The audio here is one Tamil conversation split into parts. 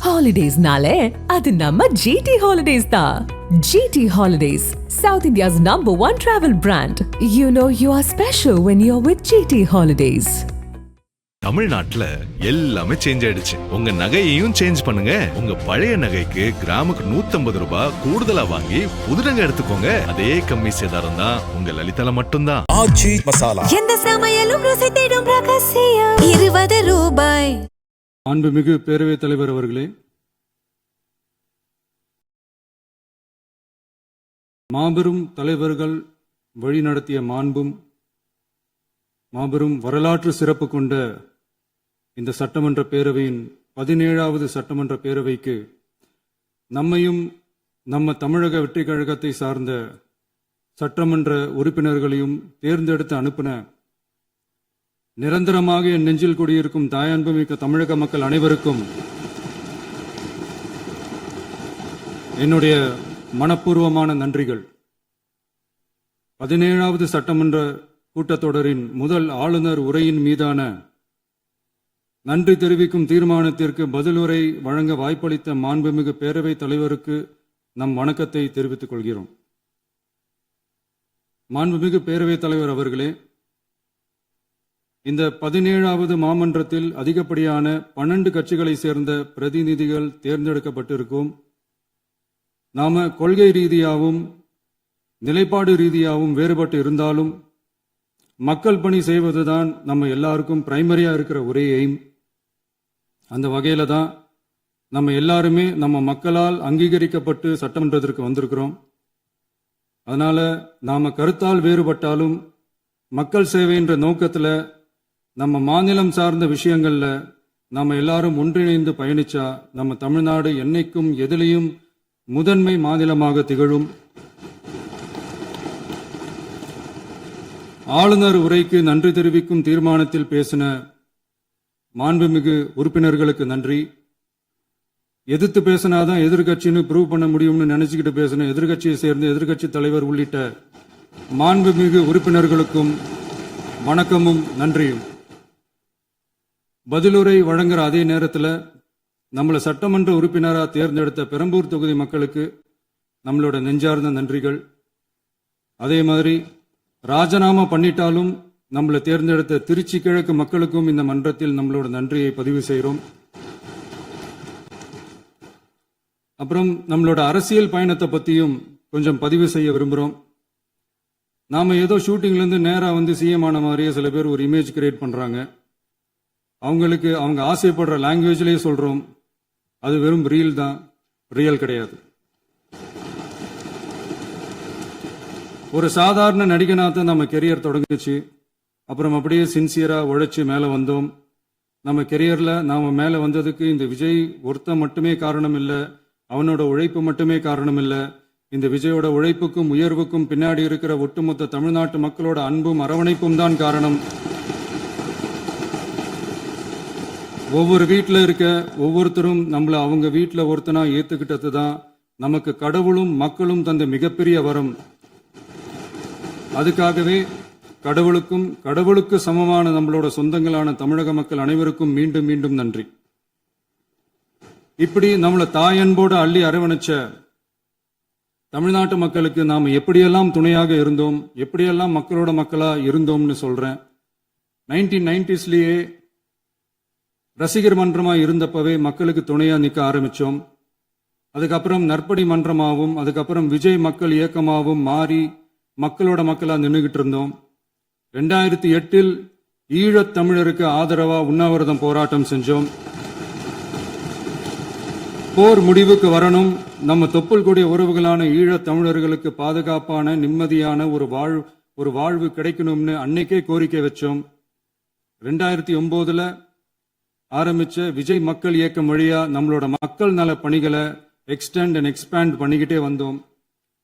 Holidays-nale, adu namma GT Holidays da. GT Holidays, South India's #1 travel brand. You know you are special when you're with GT Holidays. தமிழ்நாட்டுல எல்லாமே சேஞ்ச் ஆயிடுச்சு. உங்க நகையையும் சேஞ்ச் பண்ணுங்க. உங்க பழைய நகைக்கு கிராமுக்கு 150 ரூபாய் கூடுதலா வாங்கி புது நகை எடுத்துக்கோங்க. அதே கம்மி சேதாரம் தான் உங்க லலிதால மட்டும்தான். ஆச்சி மசாலா. எந்த சமையலும் ருசி தேடும் ரகசியம் 20 ரூபாய். மாண்புமிகு பேரவைத் தலைவர் அவர்களே, மாபெரும் தலைவர்கள் வழிநடத்திய மாண்பும் மாபெரும் வரலாற்று சிறப்பு கொண்ட இந்த சட்டமன்ற பேரவையின் 17வது சட்டமன்ற பேரவைக்கு நம்மையும் நம்ம தமிழக வெற்றி கழகத்தை சார்ந்த சட்டமன்ற உறுப்பினர்களையும் தேர்ந்தெடுத்து அனுப்பின நிரந்தரமாக என் நெஞ்சில் குடியிருக்கும் தாயன்புமிக்க தமிழக மக்கள் அனைவருக்கும் என்னுடைய மனப்பூர்வமான நன்றிகள். 17வது சட்டமன்ற கூட்டத்தொடரின் முதல் ஆளுநர் உரையின் மீதான நன்றி தெரிவிக்கும் தீர்மானத்திற்கு பதிலுரை வழங்க வாய்ப்பளித்த மாண்புமிகு பேரவைத் தலைவருக்கு நம் வணக்கத்தை தெரிவித்துக் கொள்கிறோம். மாண்புமிகு பேரவைத் தலைவர் அவர்களே, இந்த 17வது மாமன்றத்தில் அதிகப்படியான 12 கட்சிகளை சேர்ந்த பிரதிநிதிகள் தேர்ந்தெடுக்கப்பட்டிருக்கும். நாம கொள்கை ரீதியாகவும் நிலைப்பாடு ரீதியாகவும் வேறுபட்டு இருந்தாலும் மக்கள் பணி செய்வதுதான் நம்ம எல்லாருக்கும் பிரைமரியா இருக்கிற ஒரே எய்ம். அந்த வகையில தான் நம்ம எல்லாருமே நம்ம மக்களால் அங்கீகரிக்கப்பட்டு சட்டமன்றத்திற்கு வந்திருக்கிறோம். அதனால நாம கருத்தால் வேறுபட்டாலும் மக்கள் சேவை என்ற நோக்கத்தில் நம்ம மாநிலம் சார்ந்த விஷயங்கள்ல நாம எல்லாரும் ஒன்றிணைந்து பயணிச்சா நம்ம தமிழ்நாடு என்னைக்கும் எதிலையும் முதன்மை மாநிலமாக திகழும். ஆளுநர் உரைக்கு நன்றி தெரிவிக்கும் தீர்மானத்தில் பேசின மாண்புமிகு உறுப்பினர்களுக்கு நன்றி. எதிர்த்து பேசினாதான் எதிர்கட்சின்னு ப்ரூவ் பண்ண முடியும்னு நினைச்சுக்கிட்டு பேசின எதிர்கட்சியை சேர்ந்த எதிர்கட்சி தலைவர் உள்ளிட்ட மாண்புமிகு உறுப்பினர்களுக்கும் வணக்கமும் நன்றியும். பதிலுரை வழங்குற அதே நேரத்தில் நம்மளை சட்டமன்ற உறுப்பினராக தேர்ந்தெடுத்த பெரம்பூர் தொகுதி மக்களுக்கு நம்மளோட நெஞ்சார்ந்த நன்றிகள். அதே மாதிரி ராஜினாமா பண்ணிட்டாலும் நம்மளை தேர்ந்தெடுத்த திருச்சி கிழக்கு மக்களுக்கும் இந்த மன்றத்தில் நம்மளோட நன்றியை பதிவு செய்கிறோம். அப்புறம் நம்மளோட அரசியல் பயணத்தை பற்றியும் கொஞ்சம் பதிவு செய்ய விரும்புகிறோம். நாம ஏதோ ஷூட்டிங்லேருந்து நேராக வந்து சிஎம் ஆன மாதிரியே சில பேர் ஒரு இமேஜ் கிரியேட் பண்ணுறாங்க. அவங்களுக்கு அவங்க ஆசைப்படுற லாங்குவேஜ்லேயே சொல்கிறோம், அது வெறும் ரீல் தான், ரியல் கிடையாது. ஒரு சாதாரண நடிகனாத்தான் நம்ம கெரியர் தொடங்குச்சு. அப்புறம் அப்படியே சின்சியராக உழைச்சி மேலே வந்தோம். நம்ம கெரியரில் நாம் மேலே வந்ததுக்கு இந்த விஜய் ஒருத்தன் மட்டுமே காரணம் இல்லை, அவனோட உழைப்பு மட்டுமே காரணம் இல்லை. இந்த விஜயோட உழைப்புக்கும் உயர்வுக்கும் பின்னாடி இருக்கிற ஒட்டுமொத்த தமிழ்நாட்டு மக்களோட அன்பும் அரவணைப்பும் தான் காரணம். ஒவ்வொரு வீட்டில் இருக்க ஒவ்வொருத்தரும் நம்மளை அவங்க வீட்டில் ஒருத்தனா ஏற்றுக்கிட்டது தான் நமக்கு கடவுளும் மக்களும் தந்த மிகப்பெரிய வரம். அதுக்காகவே கடவுளுக்கு சமமான நம்மளோட சொந்தங்களான தமிழக மக்கள் அனைவருக்கும் மீண்டும் மீண்டும் நன்றி. இப்படி நம்மளை தாயன்போடு அள்ளி அரவணைச்ச தமிழ்நாட்டு மக்களுக்கு நாம் எப்படியெல்லாம் துணையாக இருந்தோம், எப்படியெல்லாம் மக்களோட மக்களா இருந்தோம்னு சொல்றேன். 1990ஸ்லயே ரசிகர் மன்றமா இருந்தப்பவே மக்களுக்கு துணையா நிற்க ஆரம்பிச்சோம். அதுக்கப்புறம் நற்பணி மன்றமாகவும் அதுக்கப்புறம் விஜய் மக்கள் இயக்கமாகவும் மாறி மக்களோட மக்களா நின்றுகிட்டு இருந்தோம். 2008 ஈழத் தமிழருக்கு ஆதரவா உண்ணாவிரதம் போராட்டம் செஞ்சோம். போர் முடிவுக்கு வரணும், நம்ம தொப்புள் கூடிய உறவுகளான ஈழத் தமிழர்களுக்கு பாதுகாப்பான நிம்மதியான ஒரு வாழ்வு கிடைக்கணும்னு அன்னைக்கே கோரிக்கை வச்சோம். 2009 ஆரம்பிச்ச விஜய் மக்கள் இயக்கம் வழியா நம்மளோட மக்கள் நல பணிகளை எக்ஸ்டெண்ட் அண்ட் எக்ஸ்பேண்ட் பண்ணிக்கிட்டே வந்தோம்.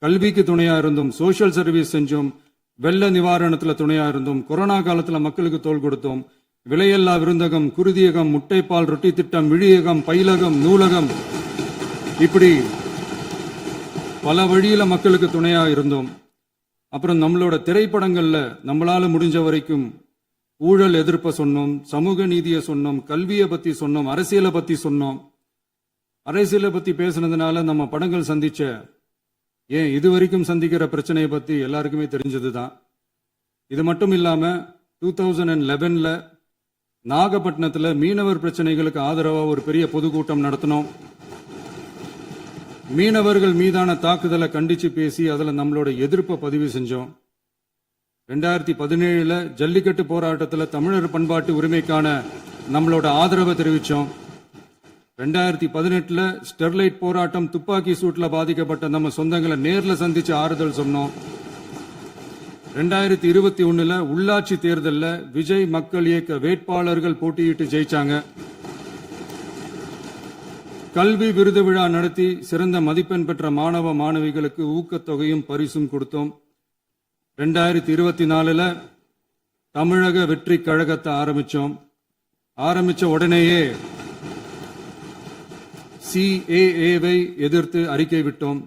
கல்விக்கு துணையா இருந்தோம், சோசியல் சர்வீஸ் செஞ்சோம், வெள்ள நிவாரணத்துல துணையா இருந்தோம், கொரோனா காலத்துல மக்களுக்கு தோள் கொடுத்தோம். விலையில்லா விருந்தகம், குருதியகம், முட்டைப்பால் ரொட்டி திட்டம், விழியகம், பயிலகம், நூலகம், இப்படி பல வழியில மக்களுக்கு துணையா இருந்தோம். அப்புறம் நம்மளோட திரைப்படங்கள்ல நம்மளால முடிஞ்ச வரைக்கும் ஊழல் எதிர்ப்ப சொன்னோம், சமூக நீதியை சொன்னோம், கல்வியை பத்தி சொன்னோம், அரசியலை பத்தி சொன்னோம். அரசியலை பத்தி பேசுனதுனால நம்ம படங்கள் சந்திச்ச இதுவரைக்கும் சந்திக்கிற பிரச்சனையை பத்தி எல்லாருக்குமே தெரிஞ்சதுதான். இது மட்டும் இல்லாம 2011ல நாகப்பட்டினத்துல மீனவர் பிரச்சனைகளுக்கு ஆதரவா ஒரு பெரிய பொதுக்கூட்டம் நடத்தினோம். மீனவர்கள் மீதான தாக்குதலை கண்டிச்சு பேசி அதுல நம்மளோட எதிர்ப்பை பதிவு செஞ்சோம். 2017ல ஜல்லிக்கட்டு போராட்டத்தில் தமிழர் பண்பாட்டு உரிமைக்கான நம்மளோட ஆதரவை தெரிவிச்சோம். 2018ல ஸ்டெர்லைட் போராட்டம் துப்பாக்கி சூட்ல பாதிக்கப்பட்ட நம்ம சொந்தங்களை நேர்ல சந்திச்சு ஆறுதல் சொன்னோம். 2021ல உள்ளாட்சி தேர்தலில் விஜய் மக்கள் இயக்க வேட்பாளர்கள் போட்டியிட்டு ஜெயிச்சாங்க. கல்வி விருது விழா நடத்தி சிறந்த மதிப்பெண் பெற்ற மாணவ மாணவிகளுக்கு ஊக்கத்தொகையும் பரிசும் கொடுத்தோம். 2024ல தமிழக வெற்றி கழகத்தை ஆரம்பிச்ச உடனேயே CAA-வை எதிர்த்து அறிக்கை விட்டோம்.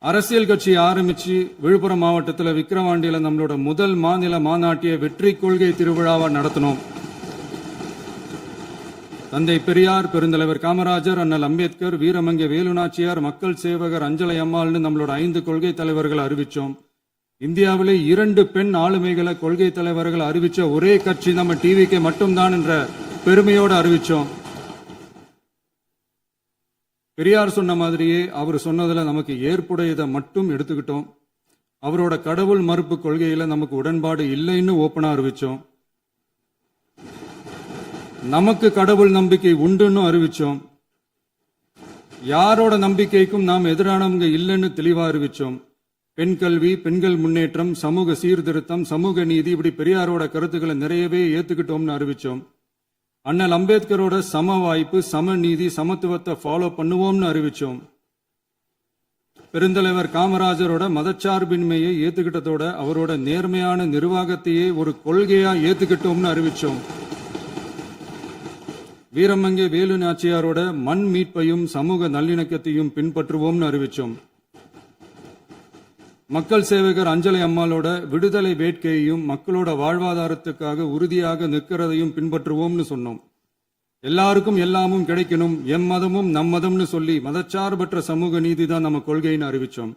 அரசியல் கட்சி ஆரம்பிச்சு விழுப்புரம் மாவட்டத்தில் விக்கிரவாண்டியில நம்மளோட முதல் மாநில மாநாட்டிய வெற்றி கொள்கை திருவிழாவை நடத்தினோம். தந்தை பெரியார், பெருந்தலைவர் காமராஜர், அண்ணல் அம்பேத்கர், வீரமங்கை வேலுநாச்சியார், மக்கள் சேவகர் அஞ்சலை அம்மாள்னு நம்மளோட 5 கொள்கை தலைவர்களை அறிவிச்சோம். இந்தியாவிலே 2 பெண் ஆளுமைகளை கொள்கை தலைவர்கள் அறிவிச்ச ஒரே கட்சி நம்ம டிவிக்கு மட்டும்தான் என்ற பெருமையோடு அறிவிச்சோம். பெரியார் சொன்ன மாதிரியே அவர் சொன்னதுல நமக்கு ஏற்புடையதை மட்டும் எடுத்துக்கிட்டோம். அவரோட கடவுள் மறுப்பு கொள்கையில நமக்கு உடன்பாடு இல்லைன்னு ஓப்பனா அறிவிச்சோம். நமக்கு கடவுள் நம்பிக்கை உண்டுன்னு அறிவிச்சோம். யாரோட நம்பிக்கைக்கும் நாம் எதிரானவங்க இல்லைன்னு தெளிவா அறிவிச்சோம். பெண் கல்வி, பெண்கள் முன்னேற்றம், சமூக சீர்திருத்தம், சமூக நீதி, இப்படி பெரியாரோட கருத்துக்களை நிறையவே ஏத்துக்கிட்டோம்னு அறிவிச்சோம். அண்ணல் அம்பேத்கரோட சம வாய்ப்பு, சமநீதி, சமத்துவத்தை ஃபாலோ பண்ணுவோம்னு அறிவிச்சோம். பெருந்தலைவர் காமராஜரோட மதச்சார்பின்மையை ஏத்துக்கிட்டதோட அவரோட நேர்மையான நிர்வாகத்தையே ஒரு கொள்கையா ஏத்துக்கிட்டோம்னு அறிவிச்சோம். வீரமங்கை வேலு நாச்சியாரோட மண் மீட்பையும் சமூக நல்லிணக்கத்தையும் பின்பற்றுவோம்னு அறிவிச்சோம். மக்கள் சேவகர் அஞ்சலை அம்மாளோட விடுதலை வேட்கையையும் மக்களோட வாழ்வாதாரத்துக்காக உறுதியாக நிற்கிறதையும் பின்பற்றுவோம்னு சொன்னோம். எல்லாருக்கும் எல்லாமும் கிடைக்கணும், மதமும் நம் மதம்னு சொல்லி மதச்சார்பற்ற சமூக நீதி தான் நம்ம கொள்கைன்னு அறிவிச்சோம்.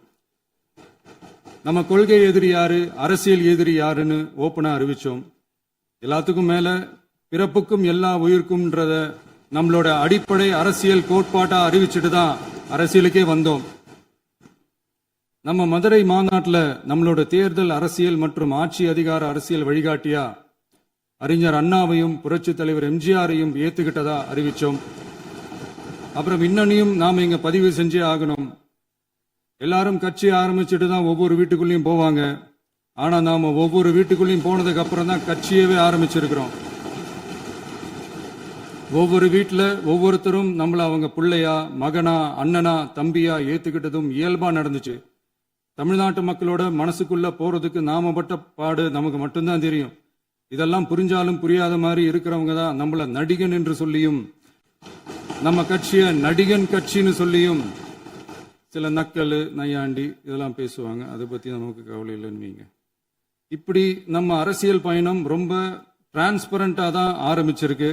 நம்ம கொள்கை எதிரி யாரு, அரசியல் எதிரி யாருன்னு ஓப்பனா அறிவிச்சோம். எல்லாத்துக்கும் மேல பிறப்புக்கும் எல்லா உயிர்க்கும்ன்றத நம்மளோட அடிப்படை அரசியல் கோட்பாட்டா அறிவிச்சுட்டு தான் அரசியலுக்கே வந்தோம். நம்ம மதுரை மாநாட்டில் நம்மளோட தேர்தல் அரசியல் மற்றும் ஆட்சி அதிகார அரசியல் வழிகாட்டியா அறிஞர் அண்ணாவையும் புரட்சி தலைவர் எம்ஜிஆரையும் ஏத்துக்கிட்டதா அறிவிச்சோம். அப்புறம் இன்னனையும் நாம இங்க பதிவு செஞ்சே ஆகணும். எல்லாரும் கட்சி ஆரம்பிச்சுட்டு தான் ஒவ்வொரு வீட்டுக்குள்ளேயும் போவாங்க. ஆனா நாம ஒவ்வொரு வீட்டுக்குள்ளேயும் போனதுக்கு அப்புறம் தான் கட்சியவே ஆரம்பிச்சிருக்கிறோம். ஒவ்வொரு வீட்டில் ஒவ்வொருத்தரும் நம்மள அவங்க பிள்ளையா, மகனா, அண்ணனா, தம்பியா ஏத்துக்கிட்டதும் இயல்பா நடந்துச்சு. தமிழ்நாட்டு மக்களோட மனசுக்குள்ள போறதுக்கு நாம பட்ட பாடு நமக்கு மட்டும்தான் தெரியும். இதெல்லாம் புரிஞ்சாலும் புரியாத மாதிரி இருக்கிறவங்க தான் நம்மள நடிகன் என்று சொல்லியும் நம்ம கட்சிய நடிகன் கட்சின்னு சொல்லியும் சில நக்கல், நையாண்டி இதெல்லாம் பேசுவாங்க. அதை பத்தி நமக்கு கவலை இல்லைன்னு வைங்க. இப்படி நம்ம அரசியல் பயணம் ரொம்ப டிரான்ஸ்பரண்டா தான் ஆரம்பிச்சிருக்கு.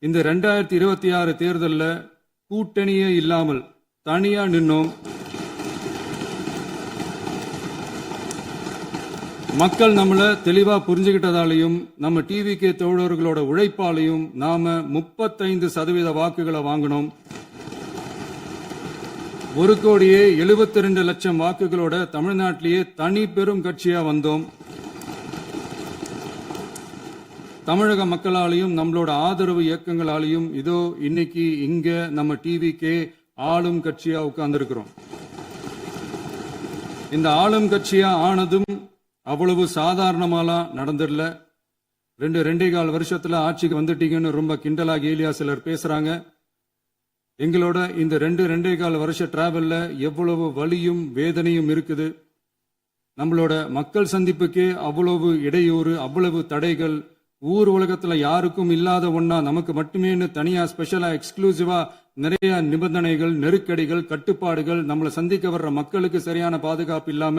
இந்த 2026 தேர்தலில் கூட்டணியே இல்லாமல் தனியா நின்னோம். மக்கள் நம்மள தெளிவா புரிஞ்சுக்கிட்டதாலையும் நம்ம டிவிகே தோழர்களோட உழைப்பாலையும் நாம 35% வாக்குகளை வாங்கினோம். 1,72,00,000 வாக்குகளோட தமிழ்நாட்டிலேயே தனி பெரும் கட்சியா வந்தோம். தமிழக மக்களாலையும் நம்மளோட ஆதரவு இயக்கங்களாலையும் இதோ இன்னைக்கு இங்க நம்ம டிவிகே ஆளும் கட்சியா உட்கார்ந்துருக்கிறோம். இந்த ஆளும் கட்சியா ஆனதும் அவ்வளவு சாதாரணமாலாம் நடந்துடல. 2.25 வருஷத்துல ஆட்சிக்கு வந்துட்டீங்கன்னு ரொம்ப கிண்டலா கேலியா சிலர் பேசுறாங்க. எங்களோட இந்த 2.25 வருஷ டிராவல்ல எவ்வளவு வலியும் வேதனையும் இருக்குது. நம்மளோட மக்கள் சந்திப்புக்கே அவ்வளவு இடையூறு, அவ்வளவு தடைகள், ஊர் உலகத்துல யாருக்கும் இல்லாத ஒன்னா நமக்கு மட்டுமேன்னு தனியா ஸ்பெஷலா எக்ஸ்க்ளூசிவா நிறைய நிபந்தனைகள், நெருக்கடிகள், கட்டுப்பாடுகள், நம்மளை சந்திக்க வர்ற மக்களுக்கு சரியான பாதுகாப்பு இல்லாம,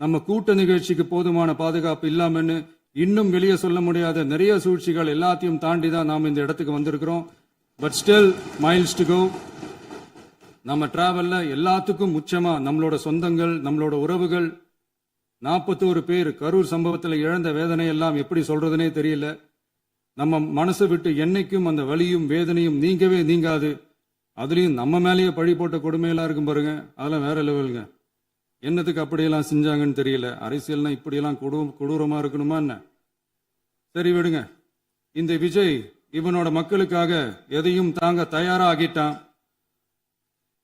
நம்ம கூட்ட நிகழ்ச்சிக்கு போதுமான பாதுகாப்பு இல்லாமன்னு இன்னும் வெளியே சொல்ல முடியாத நிறைய சூழ்ச்சிகள் எல்லாத்தையும் தாண்டி தான் நாம் இந்த இடத்துக்கு வந்திருக்கிறோம். But still miles to go. நம்ம டிராவல்ல எல்லாத்துக்கும் முச்சமா நம்மளோட சொந்தங்கள், நம்மளோட உறவுகள், 41 பேர் கரூர் சம்பவத்தில் இழந்த வேதனை எல்லாம் எப்படி சொல்றதுனே தெரியல. நம்ம மனசை விட்டு என்னைக்கும் அந்த வலியும் வேதனையும் நீங்கவே நீங்காது. அதுலயும் நம்ம மேலேயே பழி போட்ட கொடுமையெல்லாம் இருக்கும் பாருங்க, அதெல்லாம் வேற லெவலுங்க. என்னத்துக்கு அப்படியெல்லாம் செஞ்சாங்கன்னு தெரியல. அரசியல்னா இப்படியெல்லாம் கொடூரமா இருக்கணுமா என்ன? சரி விடுங்க. இந்த விஜய் இவனோட மக்களுக்காக எதையும் தாங்க தயாராகிட்டான்.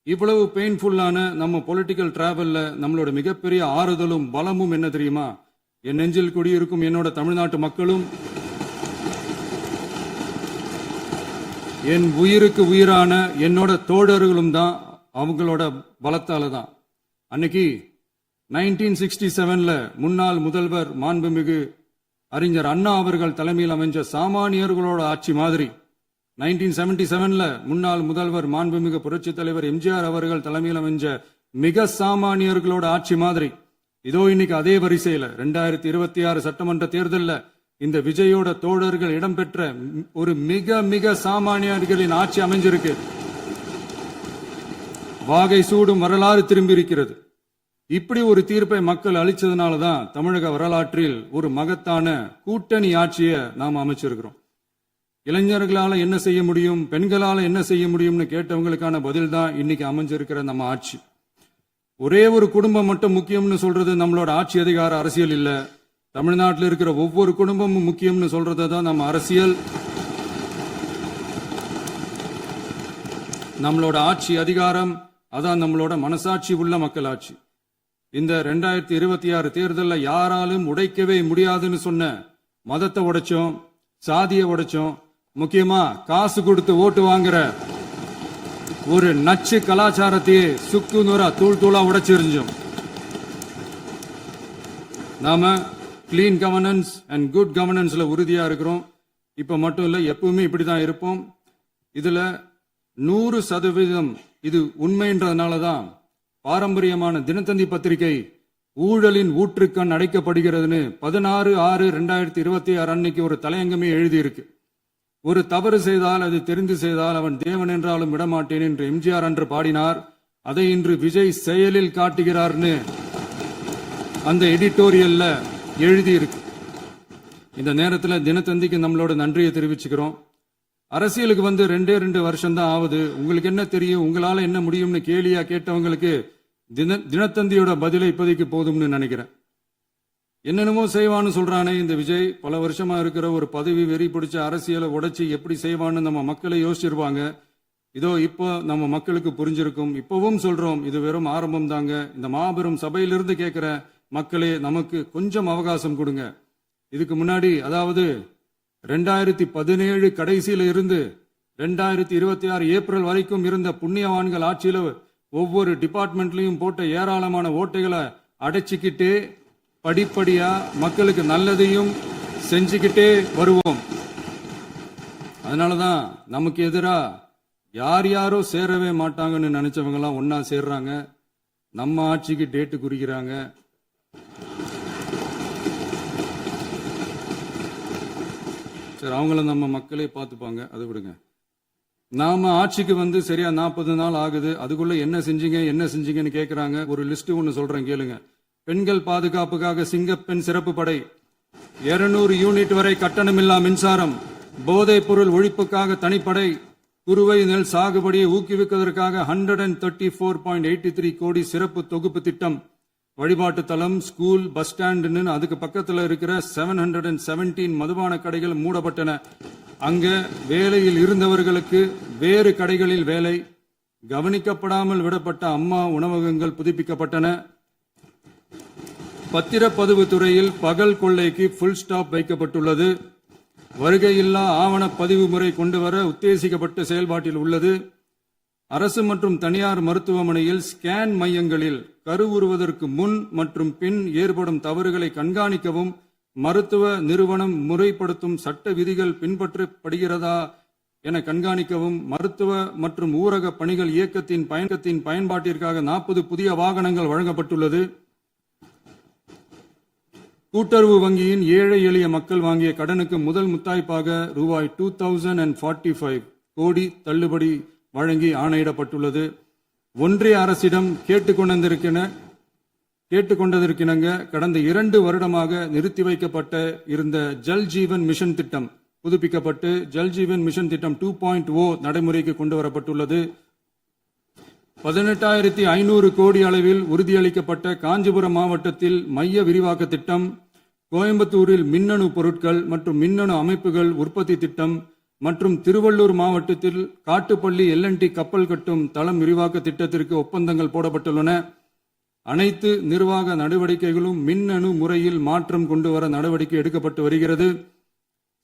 இவ்வளவு பெயின்ஃபுல்லான நம்ம பொலிட்டிக்கல் டிராவல்ல நம்மளோட மிகப்பெரிய ஆறுதலும் பலமும் என்ன தெரியுமா? என் நெஞ்சில் குடியிருக்கும் என்னோட தமிழ்நாட்டு மக்களும், என் உயிருக்கு உயிரான என்னோட தோழர்களும் தான். அவங்களோட பலத்தால தான். அன்னைக்கு 1967ல முன்னாள் முதல்வர் மாண்புமிகு அறிஞர் அண்ணா அவர்கள் தலைமையில் அமைஞ்ச சாமானியர்களோட ஆட்சி மாதிரி, 1977ல முன்னாள் முதல்வர் மாண்புமிகு புரட்சி தலைவர் எம்ஜிஆர் அவர்கள் தலைமையில் அமைஞ்ச மிக சாமானியர்களோட ஆட்சி மாதிரி, இதோ இன்னைக்கு அதே வரிசையில 2026 சட்டமன்ற தேர்தலில் இந்த விஜயோட தோழர்கள் இடம்பெற்ற ஒரு மிக மிக சாமானியர்களின் ஆட்சி அமைஞ்சிருக்கு. வாகை சூடும் வரலாறு திரும்பி இருக்கிறது. இப்படி ஒரு தீர்ப்பை மக்கள் அளிச்சதுனாலதான் தமிழக வரலாற்றில் ஒரு மகத்தான கூட்டணி ஆட்சியை நாம் அமைச்சிருக்கிறோம். இளைஞர்களால என்ன செய்ய முடியும், பெண்களால என்ன செய்ய முடியும்னு கேட்டவங்களுக்கான பதில் தான் இன்னைக்கு அமைஞ்சிருக்கிற நம்ம ஆட்சி. ஒரே ஒரு குடும்பம் மட்டும் முக்கியம்னு சொல்றது நம்மளோட ஆட்சி அதிகார அரசியல் இல்ல. தமிழ்நாட்டில் இருக்கிற ஒவ்வொரு குடும்பமும் முக்கியம்னு சொல்றது தான் நம்ம அரசியல். நம்மளோட ஆட்சி அதிகாரம் அதான் நம்மளோட மனசாட்சி உள்ள மக்கள் ஆட்சி. இந்த 2026 தேர்தலில் யாராலும் உடைக்கவே முடியாதுன்னு சொன்ன மதத்தை உடைச்சோம், சாதியை உடைச்சோம், முக்கியமா காசு கொடுத்து ஓட்டு வாங்குற ஒரு நச்சு கலாச்சாரத்தையே சுக்கு நூறா தூள் தூளா உடைச்சிருந்தோம். நாம கிளீன் கவர்னன்ஸ் அண்ட் குட் கவர்னன்ஸ்ல உறுதியா இருக்கிறோம். இப்ப மட்டும் இல்ல, எப்பவுமே இப்படிதான் இருப்போம். இதுல 100% இது உண்மைன்றதுனாலதான் பாரம்பரியமான தினத்தந்தி பத்திரிகை ஊழலின் ஊற்றுக்கண் அடைக்கப்படுகிறதுன்னு 16/6/2026 அன்னைக்கு ஒரு தலையங்கமே எழுதியிருக்கு. ஒரு தவறு செய்தால், அது தெரிந்து செய்தால் அவன் தேவன் என்றாலும் விடமாட்டேன் என்று எம்ஜிஆர் அன்று பாடினார். அதை இன்று விஜய் செயலில் காட்டுகிறார்னு அந்த எடிட்டோரியல்ல எழுதியிருக்கு. இந்த நேரத்தில் தினத்தந்திக்கு நம்மளோட நன்றியை தெரிவிச்சுக்கிறோம். அரசியலுக்கு வந்து 2 வருஷம் தான் ஆகுது. உங்களுக்கு என்ன தெரியும், உங்களால என்ன முடியும்னு கேலியா கேட்டவங்களுக்கு தினத்தந்தியோட பதிலை இப்போதைக்கு போதும்னு நினைக்கிறேன். என்னென்னமோ செய்வான்னு சொல்றானே இந்த விஜய், பல வருஷமா இருக்கிற ஒரு பதவி வெறி பிடிச்ச அரசியலை உடைச்சி எப்படி செய்வான்னு நம்ம மக்களை யோசிச்சிருவாங்க. இதோ இப்போ நம்ம மக்களுக்கு புரிஞ்சிருக்கும். இப்பவும் சொல்றோம், இது வெறும் ஆரம்பம் தாங்க. இந்த மாபெரும் சபையிலிருந்து கேட்கிற மக்களே, நமக்கு கொஞ்சம் அவகாசம் கொடுங்க. இதுக்கு முன்னாடி, அதாவது 2017 கடைசியில இருந்து 2026 ஏப்ரல் வரைக்கும் இருந்த புண்ணியவான்கள் ஆட்சியில ஒவ்வொரு டிபார்ட்மெண்ட்லயும் போட்ட ஏராளமான ஓட்டைகளை அடைச்சிக்கிட்டே படிப்படியா மக்களுக்கு நல்லதையும் செஞ்சுக்கிட்டே வருவோம். அதனாலதான் நமக்கு எதிரா யார் யாரோ சேரவே மாட்டாங்கன்னு நினைச்சவங்க எல்லாம் ஒன்னா சேர்றாங்க. நம்ம ஆட்சிக்கு டேட்டு குறிக்கிறாங்க. சரி, அவங்கள நம்ம மக்களே பார்த்துப்பாங்க, அதை விடுங்க. நாம ஆட்சிக்கு வந்து சரியா 40 நாள் ஆகுது. அதுக்குள்ள என்ன செஞ்சீங்கன்னு கேட்கிறாங்க. ஒரு லிஸ்ட் ஒன்னு சொல்றேன் கேளுங்க. பெண்கள் பாதுகாப்புக்காக சிங்கப்பெண் சிறப்பு படை, 200 யூனிட் வரை கட்டணமில்லா மின்சாரம், போதைப் பொருள் ஒழிப்புக்காக தனிப்படை, குறுவை நெல் சாகுபடியை ஊக்குவிப்பதற்காக 134.83 கோடி சிறப்பு தொகுப்பு திட்டம், வழிபாட்டு தலம், ஸ்கூல், பஸ் ஸ்டாண்டுன்னு அதுக்கு பக்கத்தில் இருக்கிற 717 மதுபான கடைகள் மூடப்பட்டன. அங்க வேலையில் இருந்தவர்களுக்கு வேறு கடைகளில் வேலை, கவனிக்கப்படாமல் விடப்பட்ட அம்மா உணவகங்கள் புதுப்பிக்கப்பட்டன. பத்திரப்பதிவு துறையில் பகல் கொள்ளைக்கு ஃபுல் ஸ்டாப் வைக்கப்பட்டுள்ளது. வருகையில்லா ஆவண பதிவு முறை கொண்டுவர உத்தேசிக்கப்பட்ட செயல்பாட்டில் உள்ளது. அரசு மற்றும் தனியார் மருத்துவமனையில் ஸ்கேன் மையங்களில் கருவுறுவதற்கு முன் மற்றும் பின் ஏற்படும் தவறுகளை கண்காணிக்கவும், மருத்துவ நிறுவனம் முறைப்படுத்தும் சட்ட விதிகள் பின்பற்றப்படுகிறதா என கண்காணிக்கவும், மருத்துவ மற்றும் ஊரக பணிகள் இயக்கத்தின் பயன்பாட்டிற்காக 40 புதிய வாகனங்கள் வழங்கப்பட்டுள்ளது. கூட்டுறவு வங்கியின் ஏழை எளிய மக்கள் வாங்கிய கடனுக்கு முதல் முத்தாய்ப்பாக ரூபாய் 2045 கோடி தள்ளுபடி வழங்கி ஆணையிடப்பட்டுள்ளது. ஒன்றிய அரசிடம் கேட்டுக்கொண்டதற்கிணங்க கடந்த 2 வருடமாக நிறுத்தி வைக்கப்பட்ட இருந்த ஜல் ஜீவன் மிஷன் திட்டம் புதுப்பிக்கப்பட்டு ஜல் ஜீவன் மிஷன் திட்டம் 2.0 நடைமுறைக்கு கொண்டு வரப்பட்டுள்ளது. 18,500 கோடி அளவில் உறுதியளிக்கப்பட்ட காஞ்சிபுரம் மாவட்டத்தில் மைய விரிவாக்க திட்டம், கோயம்புத்தூரில் மின்னணு பொருட்கள் மற்றும் மின்னணு அமைப்புகள் உற்பத்தி திட்டம் மற்றும் திருவள்ளூர் மாவட்டத்தில் காட்டுப்பள்ளி LNT கப்பல் கட்டும் தளம் விரிவாக்க திட்டத்திற்கு ஒப்பந்தங்கள் போடப்பட்டுள்ளன. அனைத்து நிர்வாக நடவடிக்கைகளும் மின்னணு முறையில் மாற்றம் கொண்டு வர நடவடிக்கை எடுக்கப்பட்டு வருகிறது.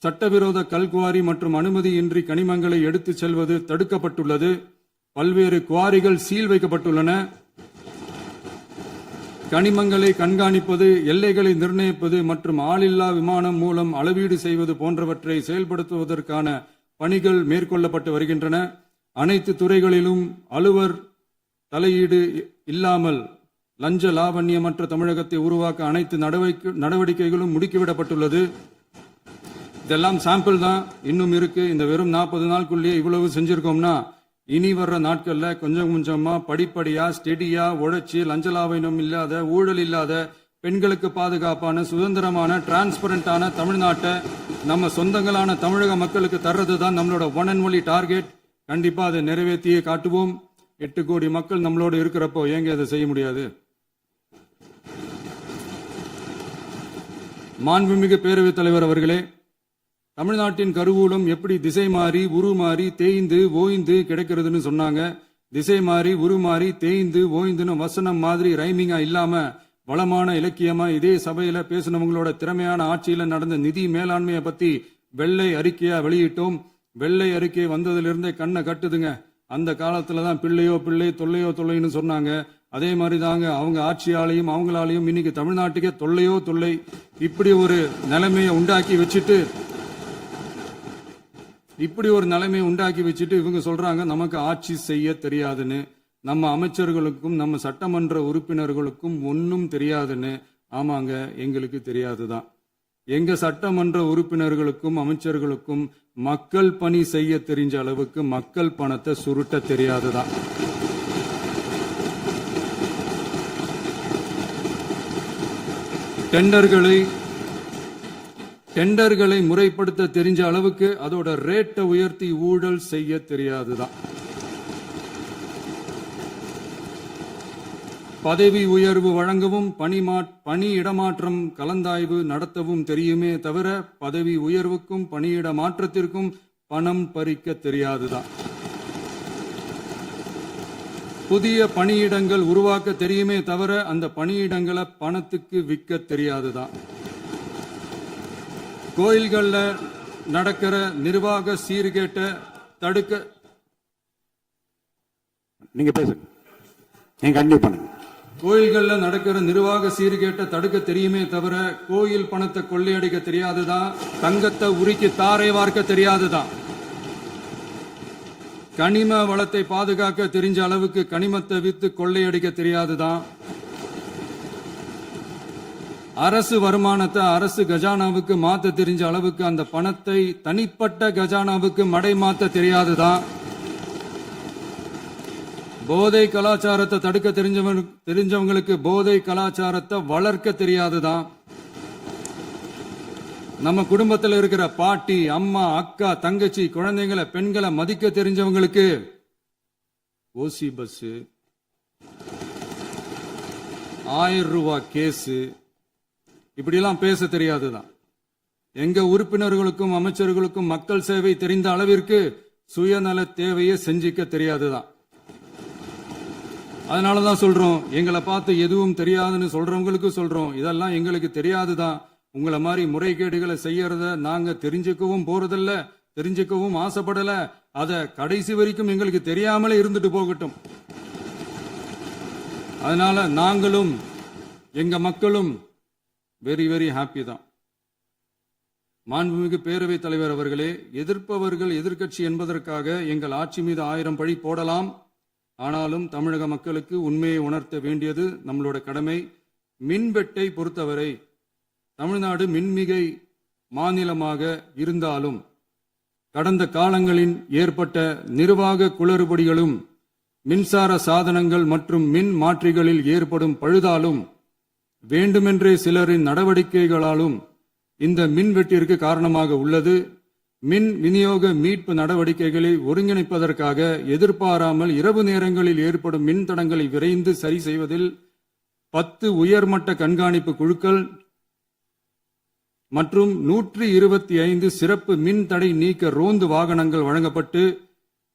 சட்டவிரோத கல்குவாரி மற்றும் அனுமதியின்றி கனிமங்களை எடுத்துச் செல்வது தடுக்கப்பட்டுள்ளது. பல்வேறு குவாரிகள் சீல் வைக்கப்பட்டுள்ளன. கனிமங்களை கண்காணிப்பது, எல்லைகளை நிர்ணயிப்பது மற்றும் ஆளில்லா விமானம் மூலம் அளவீடு செய்வது போன்றவற்றை செயல்படுத்துவதற்கான பணிகள் மேற்கொள்ளப்பட்டு வருகின்றன. அனைத்து துறைகளிலும் அலுவலர் தலையீடு இல்லாமல் லஞ்ச லாவண்யமற்ற தமிழகத்தை உருவாக்க அனைத்து நடவடிக்கைகளும் முடுக்கிவிடப்பட்டுள்ளது. இதெல்லாம் சாம்பிள் தான், இன்னும் இருக்கு. இந்த வெறும் 40 நாளுக்குள்ளேயே இவ்வளவு செஞ்சிருக்கோம்னா இனி வர்ற நாட்கள்ல கொஞ்சம் கொஞ்சமா படிப்படியா ஸ்டெடியா உழைச்சி லஞ்சலாவணம் இல்லாத, ஊழல் இல்லாத, பெண்களுக்கு பாதுகாப்பான, சுதந்திரமான, டிரான்ஸ்பரண்டான தமிழ்நாட்டை நம்ம சொந்தங்களான தமிழக மக்களுக்கு தர்றது தான் நம்மளோட ஒன் அண்ட் ஒன்லி டார்கெட். கண்டிப்பா அதை நிறைவேற்றியே காட்டுவோம். 8 கோடி மக்கள் நம்மளோட இருக்கிறப்போ ஏங்க அதை செய்ய முடியாது? மாண்புமிகு பேரவைத் தலைவர் அவர்களே, தமிழ்நாட்டின் கருவூலம் எப்படி திசை மாறி உருமாறி தேய்ந்து ஓய்ந்து கிடைக்கிறதுன்னு சொன்னாங்க. திசை மாறி உருமாறி தேய்ந்து ஓய்ந்துன்னு வசனம் மாதிரி ரைமிங்கா இல்லாம வளமான இலக்கியமா இதே சபையில பேசினவங்களோட திறமையான ஆட்சியில நடந்த நிதி மேலாண்மையை பத்தி வெள்ளை அறிக்கையா வெளியிட்டோம். வெள்ளை அறிக்கை வந்ததிலிருந்தே கண்ணை கட்டுதுங்க. அந்த காலத்துலதான் பிள்ளையோ பிள்ளை, தொல்லையோ தொல்லைன்னு சொன்னாங்க. அதே மாதிரி தாங்க அவங்க ஆட்சியாலையும் அவங்களாலையும் இன்னைக்கு தமிழ்நாட்டுக்கே தொல்லையோ தொல்லை. இப்படி ஒரு நிலைமையை உண்டாக்கி வச்சுட்டு இவங்க சொல்றாங்க நமக்கு ஆட்சி செய்ய தெரியாதுன்னு. நம்ம அமைச்சர்களுக்கும் நம்ம சட்டமன்ற உறுப்பினர்களுக்கும் ஒன்னும் தெரியாதுன்னு. ஆமாங்க, எங்களுக்கு தெரியாதுதான். எங்க சட்டமன்ற உறுப்பினர்களுக்கும் அமைச்சர்களுக்கும் மக்கள் பணி செய்ய தெரிஞ்ச அளவுக்கு மக்கள் பணத்தை சுருட்ட தெரியாதுதான். டெண்டர்களை முறைப்படுத்த தெரிஞ்ச அளவுக்கு அதோட ரேட்டை உயர்த்தி ஊழல் செய்ய தெரியாதுதான். பதவி உயர்வு வழங்கவும் பணி இடமாற்றம் கலந்தாய்வு நடத்தவும் தெரியுமே தவிர பதவி உயர்வுக்கும் பணியிட மாற்றத்திற்கும் பணம் பறிக்க தெரியாதுதான். புதிய பணியிடங்கள் உருவாக்க தெரியுமே தவிர அந்த பணியிடங்களை பணத்துக்கு விற்க தெரியாதுதான். கோயில்கள்ல நடக்கிற நிர்வாக சீர்கேட்டை தடுக்க நீங்க பேசுங்க, நீங்க கண்டிப்பா பண்ணுங்க. கோயில்கள்ல நடக்கிற நிர்வாக சீர்கேட்டை தடுக்க தெரியுமே தவிர கோயில் பணத்தை கொள்ளையடிக்க தெரியாதுதான். தங்கத்தை உருக்கி தாரை வார்க்க தெரியாதுதான். கனிம வளத்தை பாதுகாக்க தெரிஞ்ச அளவுக்கு கனிமத்தை வித்து கொள்ளையடிக்க தெரியாதுதான். அரசு வருமானத்தை அரசு கஜானாவுக்கு மாத்த தெரிஞ்ச அளவுக்கு அந்த பணத்தை தனிப்பட்ட கஜானாவுக்கு மடை மாத்த தெரியாதுதான். போதை கலாச்சாரத்தை தடுக்க தெரிஞ்சவங்களுக்கு போதை கலாச்சாரத்தை வளர்க்க தெரியாதுதான். நம்ம குடும்பத்தில் இருக்கிற பாட்டி, அம்மா, அக்கா, தங்கச்சி, குழந்தைங்களை, பெண்களை மதிக்க தெரிஞ்சவங்களுக்கு ஓசி பஸ், 1000 ரூபாய் கேஸ், இப்படியெல்லாம் பேச தெரியாதுதான். எங்க உறுப்பினர்களுக்கும் அமைச்சர்களுக்கும் மக்கள் சேவை தெரிந்த அளவிற்கு சுயநல தேவையை செஞ்சிக்க தெரியாதுதான். அதனாலதான் சொல்றோம், எங்களை பார்த்து எதுவும் தெரியாதுன்னு சொல்றவங்களுக்கு சொல்றோம், இதெல்லாம் எங்களுக்கு தெரியாதுதான். உங்களை மாதிரி முறைகேடுகளை செய்யறத நாங்க தெரிஞ்சுக்கவும் போறதில்ல, தெரிஞ்சுக்கவும் ஆசைப்படல. அத கடைசி வரைக்கும் எங்களுக்கு தெரியாமலே இருந்துட்டு போகட்டும். அதனால நாங்களும் எங்க மக்களும் வெரி வெரி ஹாப்பி தான். மாண்புமிகு பேரவைத் தலைவர் அவர்களே, எதிர்ப்பவர்கள் எதிர்க்கட்சி என்பதற்காக எங்கள் ஆட்சி மீது 1000 பழி போடலாம். ஆனாலும் தமிழக மக்களுக்கு உண்மையை உணர்த்த வேண்டியது நம்மளோட கடமை. மின்வெட்டை பொறுத்தவரை தமிழ்நாடு மின்மிகை மாநிலமாக இருந்தாலும் கடந்த காலங்களில் ஏற்பட்ட நிர்வாக குளறுபடிகளும் மின்சார சாதனங்கள் மற்றும் மின் மாற்றிகளில் ஏற்படும் பழுதாலும் வேண்டுமென்றே சிலரின் நடவடிக்கைகளாலும் இந்த மின்வெட்டிற்கு காரணமாக உள்ளது. மின் விநியோக மீட்பு நடவடிக்கைகளை ஒருங்கிணைப்பதற்காக எதிர்பாராமல் இரவு நேரங்களில் ஏற்படும் மின் தடங்களை விரைந்து சரி செய்வதில் 10 உயர்மட்ட கண்காணிப்பு குழுக்கள் மற்றும் 125 சிறப்பு மின் தடை நீக்க ரோந்து வாகனங்கள் வழங்கப்பட்டு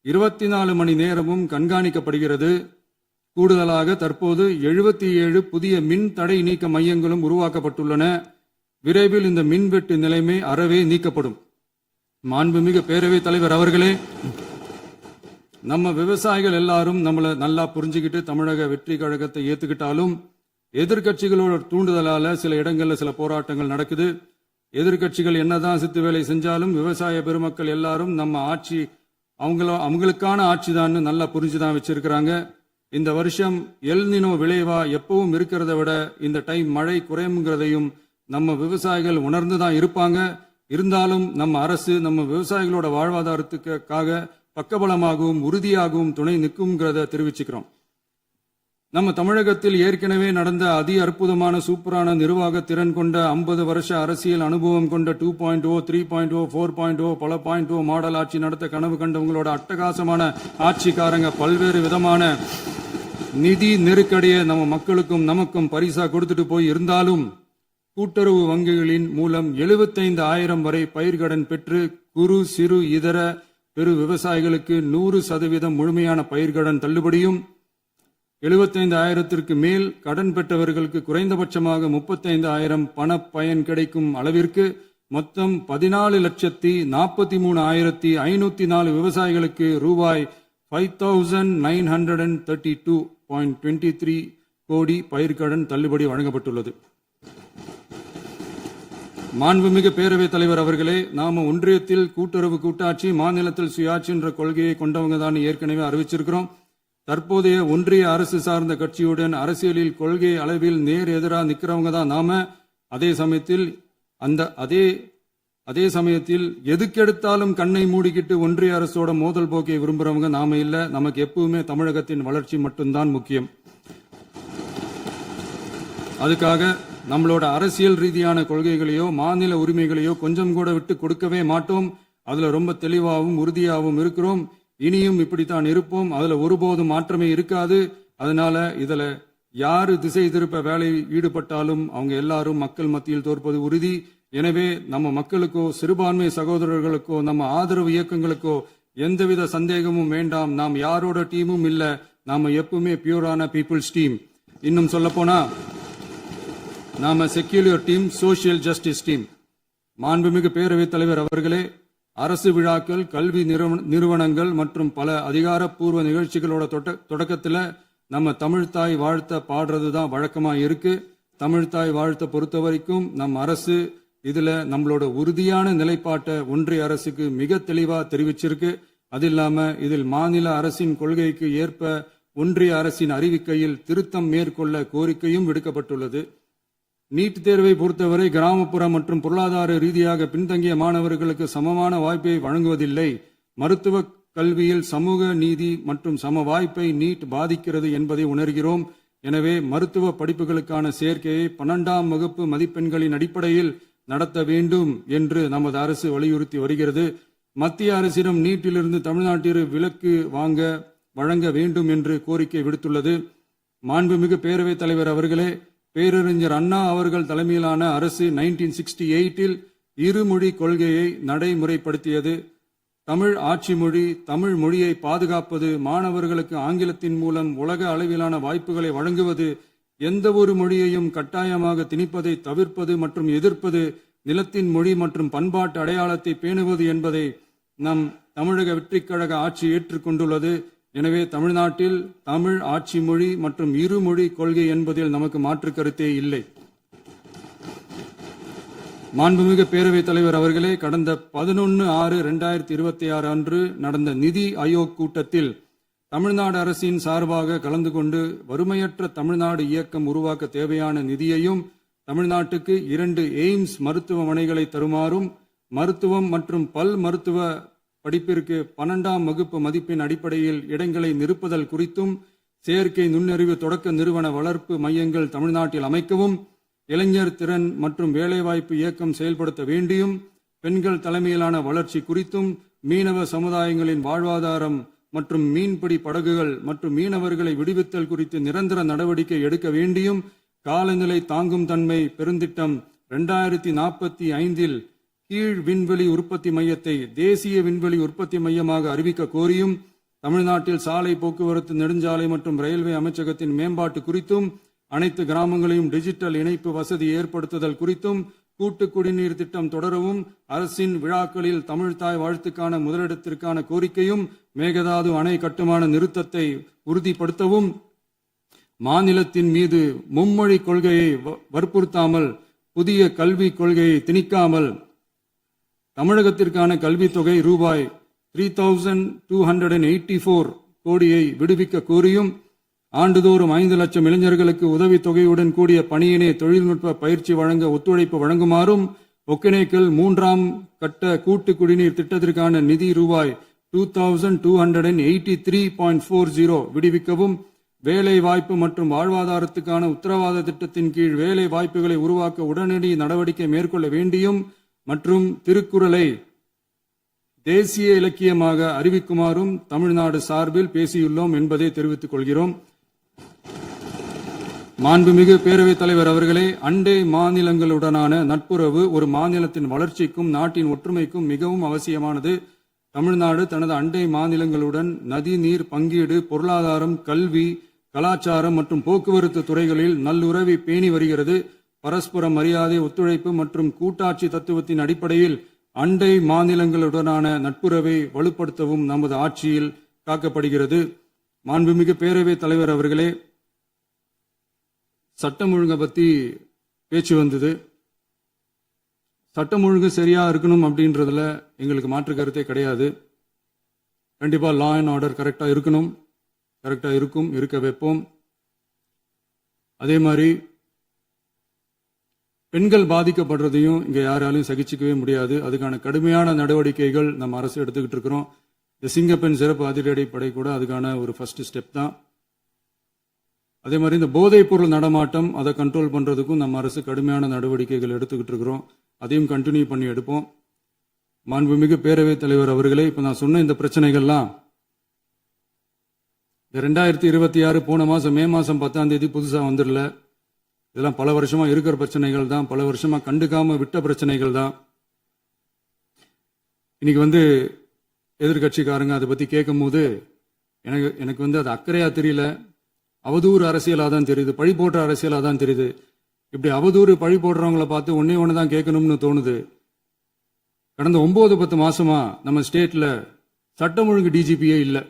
24 மணி நேரமும் கண்காணிக்கப்படுகிறது. கூடுதலாக தற்போது 77 புதிய மின் தடை நீக்க மையங்களும் உருவாக்கப்பட்டுள்ளன. விரைவில் இந்த மின்வெட்டு நிலைமை அறவே நீக்கப்படும். மாண்புமிகு பேரவைத் தலைவர் அவர்களே, நம்ம விவசாயிகள் எல்லாரும் நம்மள நல்லா புரிஞ்சுக்கிட்டு தமிழக வெற்றி கழகத்தை ஏத்துக்கிட்டாலும் எதிர்கட்சிகளோட தூண்டுதலால சில இடங்கள்ல சில போராட்டங்கள் நடக்குது. எதிர்கட்சிகள் என்னதான் சித்து வேலை செஞ்சாலும் விவசாய பெருமக்கள் எல்லாரும் நம்ம ஆட்சி அவங்களுக்கான ஆட்சி தான் நல்லா புரிஞ்சுதான் வச்சிருக்கிறாங்க. இந்த வருஷம் எல் நினோ விளைவா எப்பவும் இருக்கிறத விட இந்த டைம் மழை குறையுங்கிறதையும் நம்ம விவசாயிகள் உணர்ந்துதான் இருப்பாங்க. இருந்தாலும் நம்ம அரசு நம்ம விவசாயிகளோட வாழ்வாதாரத்துக்காக பக்கபலமாகவும் உறுதியாகவும் துணை நிற்கும்ங்கிறத தெரிவிச்சுக்கிறோம். நம்ம தமிழகத்தில் ஏற்கனவே நடந்த அதி அற்புதமான சூப்பரான நிர்வாக திறன் கொண்ட 50 வருஷ அரசியல் அனுபவம் கொண்ட 2.0, 3.0, 4.0 பல 0.0 மாடல் ஆட்சி நடத்த கனவு கண்டவங்களோட அட்டகாசமான ஆட்சிக்காரங்க பல்வேறு விதமான நிதி நெருக்கடியை நம்ம மக்களுக்கும் நமக்கும் பரிசா கொடுத்துட்டு போய் இருந்தாலும் கூட்டுறவு வங்கிகளின் மூலம் 75,000 வரை பயிர்கடன் பெற்று குறு சிறு இதர பெரு விவசாயிகளுக்கு 100% முழுமையான பயிர்கடன் தள்ளுபடியும் 75,000க்கு மேல் கடன் பெற்றவர்களுக்கு குறைந்தபட்சமாக 35,000 பண பயன் கிடைக்கும் அளவிற்கு மொத்தம் 14,43,504 விவசாயிகளுக்கு ரூபாய் 5,932.23 கோடி பயிர்கடன் தள்ளுபடி வழங்கப்பட்டுள்ளது. மாண்புமிகு பேரவைத் தலைவர் அவர்களே, நாம ஒன்றியத்தில் கூட்டுறவு கூட்டாட்சி, மாநிலத்தில் சுயாட்சி என்ற கொள்கையை கொண்டவங்க தான் ஏற்கனவே அறிவிச்சிருக்கிறோம். தற்போதைய ஒன்றிய அரசு சார்ந்த கட்சியுடன் அரசியலில் கொள்கை அளவில் நேர் எதிராக நிக்கிறவங்க தான் நாம. அதே சமயத்தில் எதுக்கெடுத்தாலும் கண்ணை மூடிக்கிட்டு ஒன்றிய அரசோட மோதல் போக்கை விரும்புறவங்க நாம இல்ல. நமக்கு எப்பவுமே தமிழகத்தின் வளர்ச்சி மட்டும்தான் முக்கியம். அதுக்காக நம்மளோட அரசியல் ரீதியான கொள்கைகளையோ மாநில உரிமைகளையோ கொஞ்சம் கூட விட்டு கொடுக்கவே மாட்டோம். அதுல ரொம்ப தெளிவாகவும் உறுதியாகவும் இருக்கிறோம். இனியும் இப்படித்தான் இருப்போம். அதுல ஒருபோதும் மாற்றமே இருக்காது. அதனால இதுல யாரு திசை திருப்ப வேலையில் ஈடுபட்டாலும் அவங்க எல்லாரும் மக்கள் மத்தியில் தோற்பது உறுதி. எனவே நம்ம மக்களுக்கோ சிறுபான்மை சகோதரர்களுக்கோ நம்ம ஆதரவு இயக்கங்களுக்கோ எந்தவித சந்தேகமும் வேண்டாம். நாம் யாரோட டீமும் இல்ல. நாம எப்பவுமே பியூரான பீப்புள்ஸ் டீம். இன்னும் சொல்ல போனா நாம secular team, social justice team. மாண்புமிகு பேரவைத் தலைவர் அவர்களே, அரசு விழாக்கள், கல்வி நிறுவனங்கள் மற்றும் பல அதிகாரப்பூர்வ நிகழ்ச்சிகளோட தொடக்கத்துல நம்ம தமிழ்தாய் வாழ்த்த பாடுறதுதான் வழக்கமா இருக்கு. தமிழ்தாய் வாழ்த்த பொறுத்த வரைக்கும் நம் அரசு இதுல நம்மளோட உறுதியான நிலைப்பாட்டை ஒன்றிய அரசுக்கு மிக தெளிவா தெரிவிச்சிருக்கு. அது இல்லாம இதில் மாநில அரசின் கொள்கைக்கு ஏற்ப ஒன்றிய அரசின் அறிவிக்கையில் திருத்தம் மேற்கொள்ள கோரிக்கையும் விடுக்கப்பட்டுள்ளது. நீட் தேர்வை பொறுத்தவரை கிராமப்புற மற்றும் பொருளாதார ரீதியாக பின்தங்கிய மாணவர்களுக்கு சமமான வாய்ப்பை வழங்குவதில்லை. மருத்துவ கல்வியில் சமூக நீதி மற்றும் சம வாய்ப்பை நீட் பாதிக்கிறது என்பதை உணர்கிறோம். எனவே மருத்துவ படிப்புகளுக்கான சேர்க்கையை 12ஆம் வகுப்பு மதிப்பெண்களின் அடிப்படையில் நடத்த வேண்டும் என்று நமது அரசு வலியுறுத்தி வருகிறது. மத்திய அரசிடம் நீட்டிலிருந்து தமிழ்நாட்டிற்கு விலக்கு வழங்க வேண்டும் என்று கோரிக்கை விடுத்துள்ளது. மாண்புமிகு பேரவைத் தலைவர் அவர்களே, பேரறிஞர் அண்ணா அவர்கள் தலைமையிலான அரசு 1968 இருமொழி கொள்கையை நடைமுறைப்படுத்தியது. தமிழ் ஆட்சி மொழி, தமிழ் மொழியை பாதுகாப்பது, மாணவர்களுக்கு ஆங்கிலத்தின் மூலம் உலக அளவிலான வாய்ப்புகளை வழங்குவது, எந்த ஒரு மொழியையும் கட்டாயமாக திணிப்பதை தவிர்ப்பது மற்றும் எதிர்ப்பது, நிலத்தின் மொழி மற்றும் பண்பாட்டு அடையாளத்தை பேணுவது என்பதை நம் தமிழக வெற்றிக் கழக ஆட்சி ஏற்றுக்கொண்டுள்ளது. எனவே தமிழ்நாட்டில் தமிழ் ஆட்சி மொழி மற்றும் இருமொழி கொள்கை என்பதில் நமக்கு மாற்று கருத்தே இல்லை. மாண்புமிகு பேரவைத் தலைவர் அவர்களே, கடந்த 11/6/2026 அன்று நடந்த நிதி ஆயோக் கூட்டத்தில் தமிழ்நாடு அரசின் சார்பாக கலந்து கொண்டு வறுமையற்ற தமிழ்நாடு இயக்கம் உருவாக்க தேவையான நிதியையும், தமிழ்நாட்டுக்கு 2 எய்ம்ஸ் மருத்துவமனைகளை தருமாறும், மருத்துவம் மற்றும் பல் மருத்துவ படிப்பிற்கு 12ஆம் வகுப்பு மதிப்பெண் அடிப்படையில் இடங்களை நிரப்புதல் குறித்தும், செயற்கை நுண்ணறிவு தொடக்க நிறுவன வளர்ப்பு மையங்கள் தமிழ்நாட்டில் அமைக்கவும், இளைஞர் திறன் மற்றும் வேலைவாய்ப்பு இயக்கம் செயல்படுத்த வேண்டியும், பெண்கள் தலைமையிலான வளர்ச்சி குறித்தும், மீனவ சமுதாயங்களின் வாழ்வாதாரம் மற்றும் மீன்பிடி படகுகள் மற்றும் மீனவர்களை விடுவித்தல் குறித்து நிரந்தர நடவடிக்கை எடுக்க வேண்டியும், காலநிலை தாங்கும் தன்மை பெருந்திட்டம் 2045 கீழ் விண்வெளி உற்பத்தி மையத்தை தேசிய விண்வெளி உற்பத்தி மையமாக அறிவிக்க கோரியும், தமிழ்நாட்டில் சாலை போக்குவரத்து நெடுஞ்சாலை மற்றும் ரயில்வே அமைச்சகத்தின் மேம்பாட்டு குறித்தும், அனைத்து கிராமங்களையும் டிஜிட்டல் இணைப்பு வசதி ஏற்படுத்துதல் குறித்தும், கூட்டு குடிநீர் திட்டம் தொடரவும், அரசின் விழாக்களில் தமிழ்தாய் வாழ்த்துக்கான முதலிடத்திற்கான கோரிக்கையும், மேகதாது அணை கட்டுமான நிறுத்தத்தை உறுதிப்படுத்தவும், மாநிலத்தின் மீது மும்மொழி கொள்கையை வற்புறுத்தாமல் புதிய கல்விக் கொள்கையை திணிக்காமல் தமிழகத்திற்கான கல்வித்தொகை ரூபாய் 3284 கோடியை விடுவிக்க கோரியும், ஆண்டுதோறும் 5 லட்சம் இளைஞர்களுக்கு உதவித்தொகையுடன் கூடிய பணியினை தொழில்நுட்ப பயிற்சி வழங்க ஒத்துழைப்பு வழங்குமாறும், ஒகேனக்கல் 3ஆம் கட்ட கூட்டு குடிநீர் திட்டத்திற்கான நிதி ரூபாய் 2283.40 விடுவிக்கவும், வேலை வாய்ப்பு மற்றும் வாழ்வாதாரத்துக்கான உத்தரவாத திட்டத்தின் கீழ் வேலை வாய்ப்புகளை உருவாக்க உடனடி நடவடிக்கை மேற்கொள்ள வேண்டியும் மற்றும் திருக்குறளை தேசிய இலக்கியமாக அறிவிக்குமாறும் தமிழ்நாடு சார்பில் பேசியுள்ளோம் என்பதை தெரிவித்துக் கொள்கிறோம். மாண்புமிகு பேரவைத் தலைவர் அவர்களே, அண்டை மாநிலங்களுடனான நட்புறவு ஒரு மாநிலத்தின் வளர்ச்சிக்கும் நாட்டின் ஒற்றுமைக்கும் மிகவும் அவசியமானது. தமிழ்நாடு தனது அண்டை மாநிலங்களுடன் நதி நீர் பங்கீடு, பொருளாதாரம், கல்வி, கலாச்சாரம் மற்றும் போக்குவரத்து துறைகளில் நல்லுறவை பேணி வருகிறது. பரஸ்பர மரியாதை, ஒத்துழைப்பு மற்றும் கூட்டாட்சி தத்துவத்தின் அடிப்படையில் அண்டை மாநிலங்களுடனான நட்புறவை வலுப்படுத்தவும் நமது ஆட்சியில் காக்கப்படுகிறது. மாண்புமிகு பேரவைத் தலைவர் அவர்களே, சட்டம் ஒழுங்கை பத்தி பேச்சு வந்தது. சட்டம் ஒழுங்கு சரியா இருக்கணும் அப்படின்றதுல எங்களுக்கு மாற்று கருத்தே கிடையாது. கண்டிப்பா லா அண்ட் ஆர்டர் கரெக்டா இருக்கணும், கரெக்டா இருக்கும், இருக்க வைப்போம். அதே மாதிரி பெண்கள் பாதிக்கப்படுறதையும் இங்க யாராலையும் சகிச்சுக்கவே முடியாது. அதுக்கான கடுமையான நடவடிக்கைகள் நம்ம அரசு எடுத்துக்கிட்டு இருக்கிறோம். இந்த சிங்கப்பெண் சிறப்பு அதிரடிப்படை கூட அதுக்கான ஒரு ஃபர்ஸ்ட் ஸ்டெப் தான். அதே மாதிரி இந்த போதைப் பொருள் நடமாட்டம் அதை கண்ட்ரோல் பண்றதுக்கும் நம்ம அரசு கடுமையான நடவடிக்கைகள் எடுத்துக்கிட்டு இருக்கிறோம். அதையும் கண்டினியூ பண்ணி எடுப்போம். மாண்புமிகு பேரவைத் தலைவர் அவர்களே, இப்ப நான் சொன்ன இந்த பிரச்சனைகள்லாம் 2026 போன மாசம் மே மாசம் 10ஆம் தேதி புதுசா வந்துடல. இதெல்லாம் பல வருஷமா இருக்கிற பிரச்சனைகள் தான், பல வருஷமா கண்டுக்காம விட்ட பிரச்சனைகள் தான். இன்னைக்கு எதிர்கட்சிக்காரங்க அதை பத்தி கேட்கும் போது எனக்கு அது அக்கறையா தெரியல, அவதூறு அரசியலா தான் தெரியுது, பழி போடுற அரசியலா தான் தெரியுது. இப்படி அவதூறு பழி போடுறவங்களை பார்த்து ஒன்னே ஒன்று தான் கேட்கணும்னு தோணுது. கடந்த 9-10 மாசமா நம்ம ஸ்டேட்ல சட்டம் ஒழுங்கு டிஜிபியே இல்லை.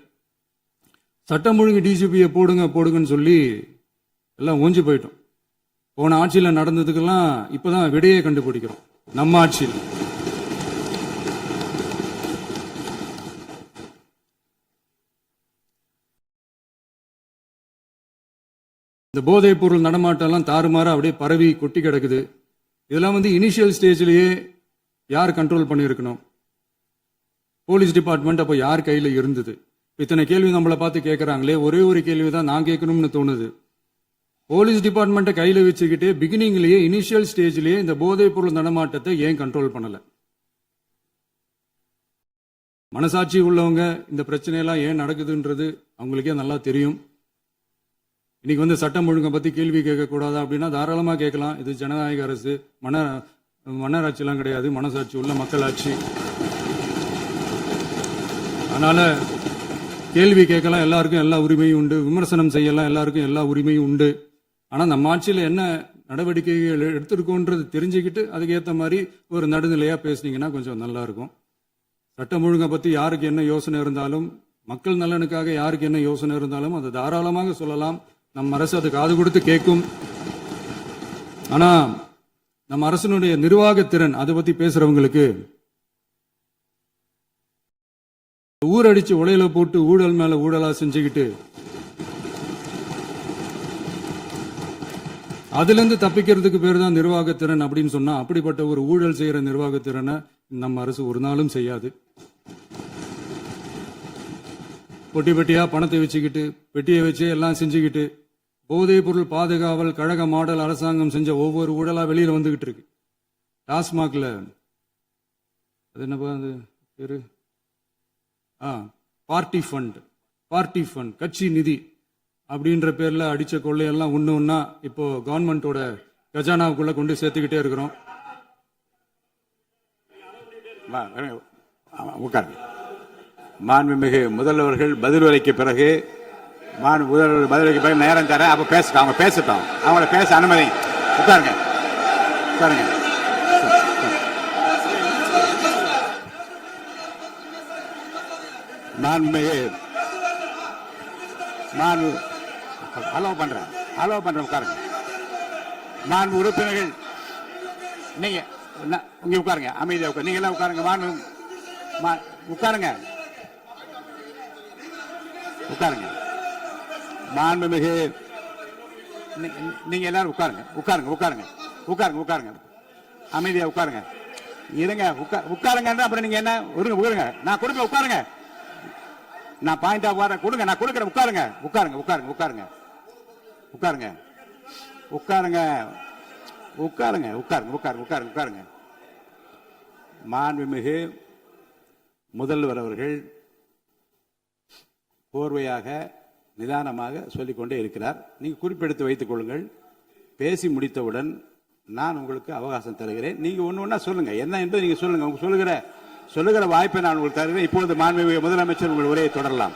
சட்டம் ஒழுங்கு டிஜிபியை போடுங்கன்னு சொல்லி எல்லாம் ஓஞ்சி போயிட்டோம். போன ஆட்சியில நடந்ததுக்கெல்லாம் இப்பதான் விடையே கண்டுபிடிக்கிறோம் நம்ம ஆட்சியில். இந்த போதைப் பொருள் நடமாட்டம்லாம் தாறுமாறா அப்படியே பரவி கொட்டி கிடக்குது. இதெல்லாம் இனிஷியல் ஸ்டேஜ்லயே யார் கண்ட்ரோல் பண்ணியிருக்கணும்? போலீஸ் டிபார்ட்மெண்ட் அப்போ யார் கையில இருந்தது? இத்தனை கேள்வி நம்மளை பார்த்து கேட்கறாங்களே, ஒரே ஒரு கேள்வி தான் நான் கேட்கணும்னு தோணுது. போலீஸ் டிபார்ட்மெண்ட்டை கையில வச்சுக்கிட்டே பிகினிங்லயே இனிஷியல் ஸ்டேஜ்லயே இந்த போதைப் பொருள் நடமாட்டத்தை ஏன் கண்ட்ரோல் பண்ணல? மனசாட்சி உள்ளவங்க இந்த பிரச்சனையெல்லாம் ஏன் நடக்குதுன்றது அவங்களுக்கே நல்லா தெரியும். இன்னைக்கு சட்டம் ஒழுங்கை பத்தி கேள்வி கேட்கக்கூடாதா அப்படின்னா தாராளமா கேட்கலாம். இது ஜனநாயக அரசு, மன்னராட்சியெல்லாம் கிடையாது, மனசாட்சி உள்ள மக்களாட்சி. அதனால கேள்வி கேட்கலாம், எல்லாருக்கும் எல்லா உரிமையும் உண்டு. விமர்சனம் செய்யலாம், எல்லாருக்கும் எல்லா உரிமையும் உண்டு. ஆனா நம்ம ஆட்சியில என்ன நடவடிக்கைகள் எடுத்திருக்கோன்றது தெரிஞ்சுக்கிட்டு அதுக்கேற்ற மாதிரி ஒரு நடுநிலையா பேசுனீங்கன்னா கொஞ்சம் நல்லா இருக்கும். சட்டம் ஒழுங்கை பத்தி யாருக்கு என்ன யோசனை இருந்தாலும், மக்கள் நலனுக்காக யாருக்கு என்ன யோசனை இருந்தாலும் அதை தாராளமாக சொல்லலாம். நம்ம அரசு அது காது கொடுத்து கேட்கும். ஆனா நம்ம அரசினுடைய நிர்வாகத்திறன் அதை பத்தி பேசுறவங்களுக்கு ஊரடிச்சு உலையில போட்டு ஊழல் மேல ஊழலா செஞ்சுக்கிட்டு அதுல இருந்து தப்பிக்கிறதுக்கு பேர் தான் நிர்வாகத்திறன் அப்படின்னு சொன்னா, அப்படிப்பட்ட ஒரு ஊழல் செய்யற நிர்வாகத்திறனை நம்ம அரசு ஒரு நாளும் செய்யாது. பொட்டி பெட்டியா பணத்தை வச்சுக்கிட்டு பெட்டியை வச்சு எல்லாம் செஞ்சுக்கிட்டு போதைப் பொருள் பாதுகாவல் கழக மாடல் அரசாங்கம் செஞ்ச ஒவ்வொரு ஊழலா வெளியில வந்துகிட்டு இருக்கு. டாஸ்மாக்ல அது என்னப்பா அது பேரு பார்ட்டி ஃபண்ட் கட்சி நிதி அப்படின்ற பேர்ல அடிச்ச கொள்ளையெல்லாம் ஒண்ணா இப்போ கவர்மெண்டோட கஜானாவுக்குள்ள கொண்டு சேர்த்துக்கிட்டே இருக்கிறோம். உட்காருங்க. மாண்புமிகு முதல்வர்கள் பதில் உரைக்கு பிறகு முதல்வர் பதில் உரைக்கு பிறகு நேரம் தரேன். அப்ப பேசட்டும், அவங்க பேசட்டும், அவங்கள பேச அனுமதி. உட்காருங்க உட்காருங்க. மாண்புமிகு அலோவ் பண்றேன் உட்காருங்க. மாண்பு உறுப்பினர்கள் நீங்க இங்க உட்காருங்க, அமைதியா உட்காரு. நீங்க எல்லாம் உட்காருங்க. உட்காருங்க. மாண்புமிகு நீங்க எல்லாரும் உட்காருங்க. அமைதியா உட்காருங்க. இருங்க, உட்காருங்க. அப்புறம் நீங்க என்ன உட்காருங்க. நான் கொடுக்க உட்காருங்க. நான் பாயிண்ட் ஆஃப் வர கொடுங்க. நான் கொடுக்கிறேன். உட்காருங்க. மாண்புமிகு முதல்வர் அவர்கள் கோர்வையாக நிதானமாக சொல்லிக்கொண்டே இருக்கிறார். நீங்க குறிப்பெடுத்து வைத்துக் கொள்ளுங்கள். பேசி முடித்தவுடன் நான் உங்களுக்கு அவகாசம் தருகிறேன். நீங்க ஒண்ணு சொல்லுங்க, என்ன என்பது நீங்க சொல்லுங்க. உங்க சொல்லுகிற வாய்ப்பை நான் உங்களுக்கு தருகிறேன். இப்பொழுது மாண்புமிகு முதலமைச்சர் உங்கள் உரையை தொடரலாம்.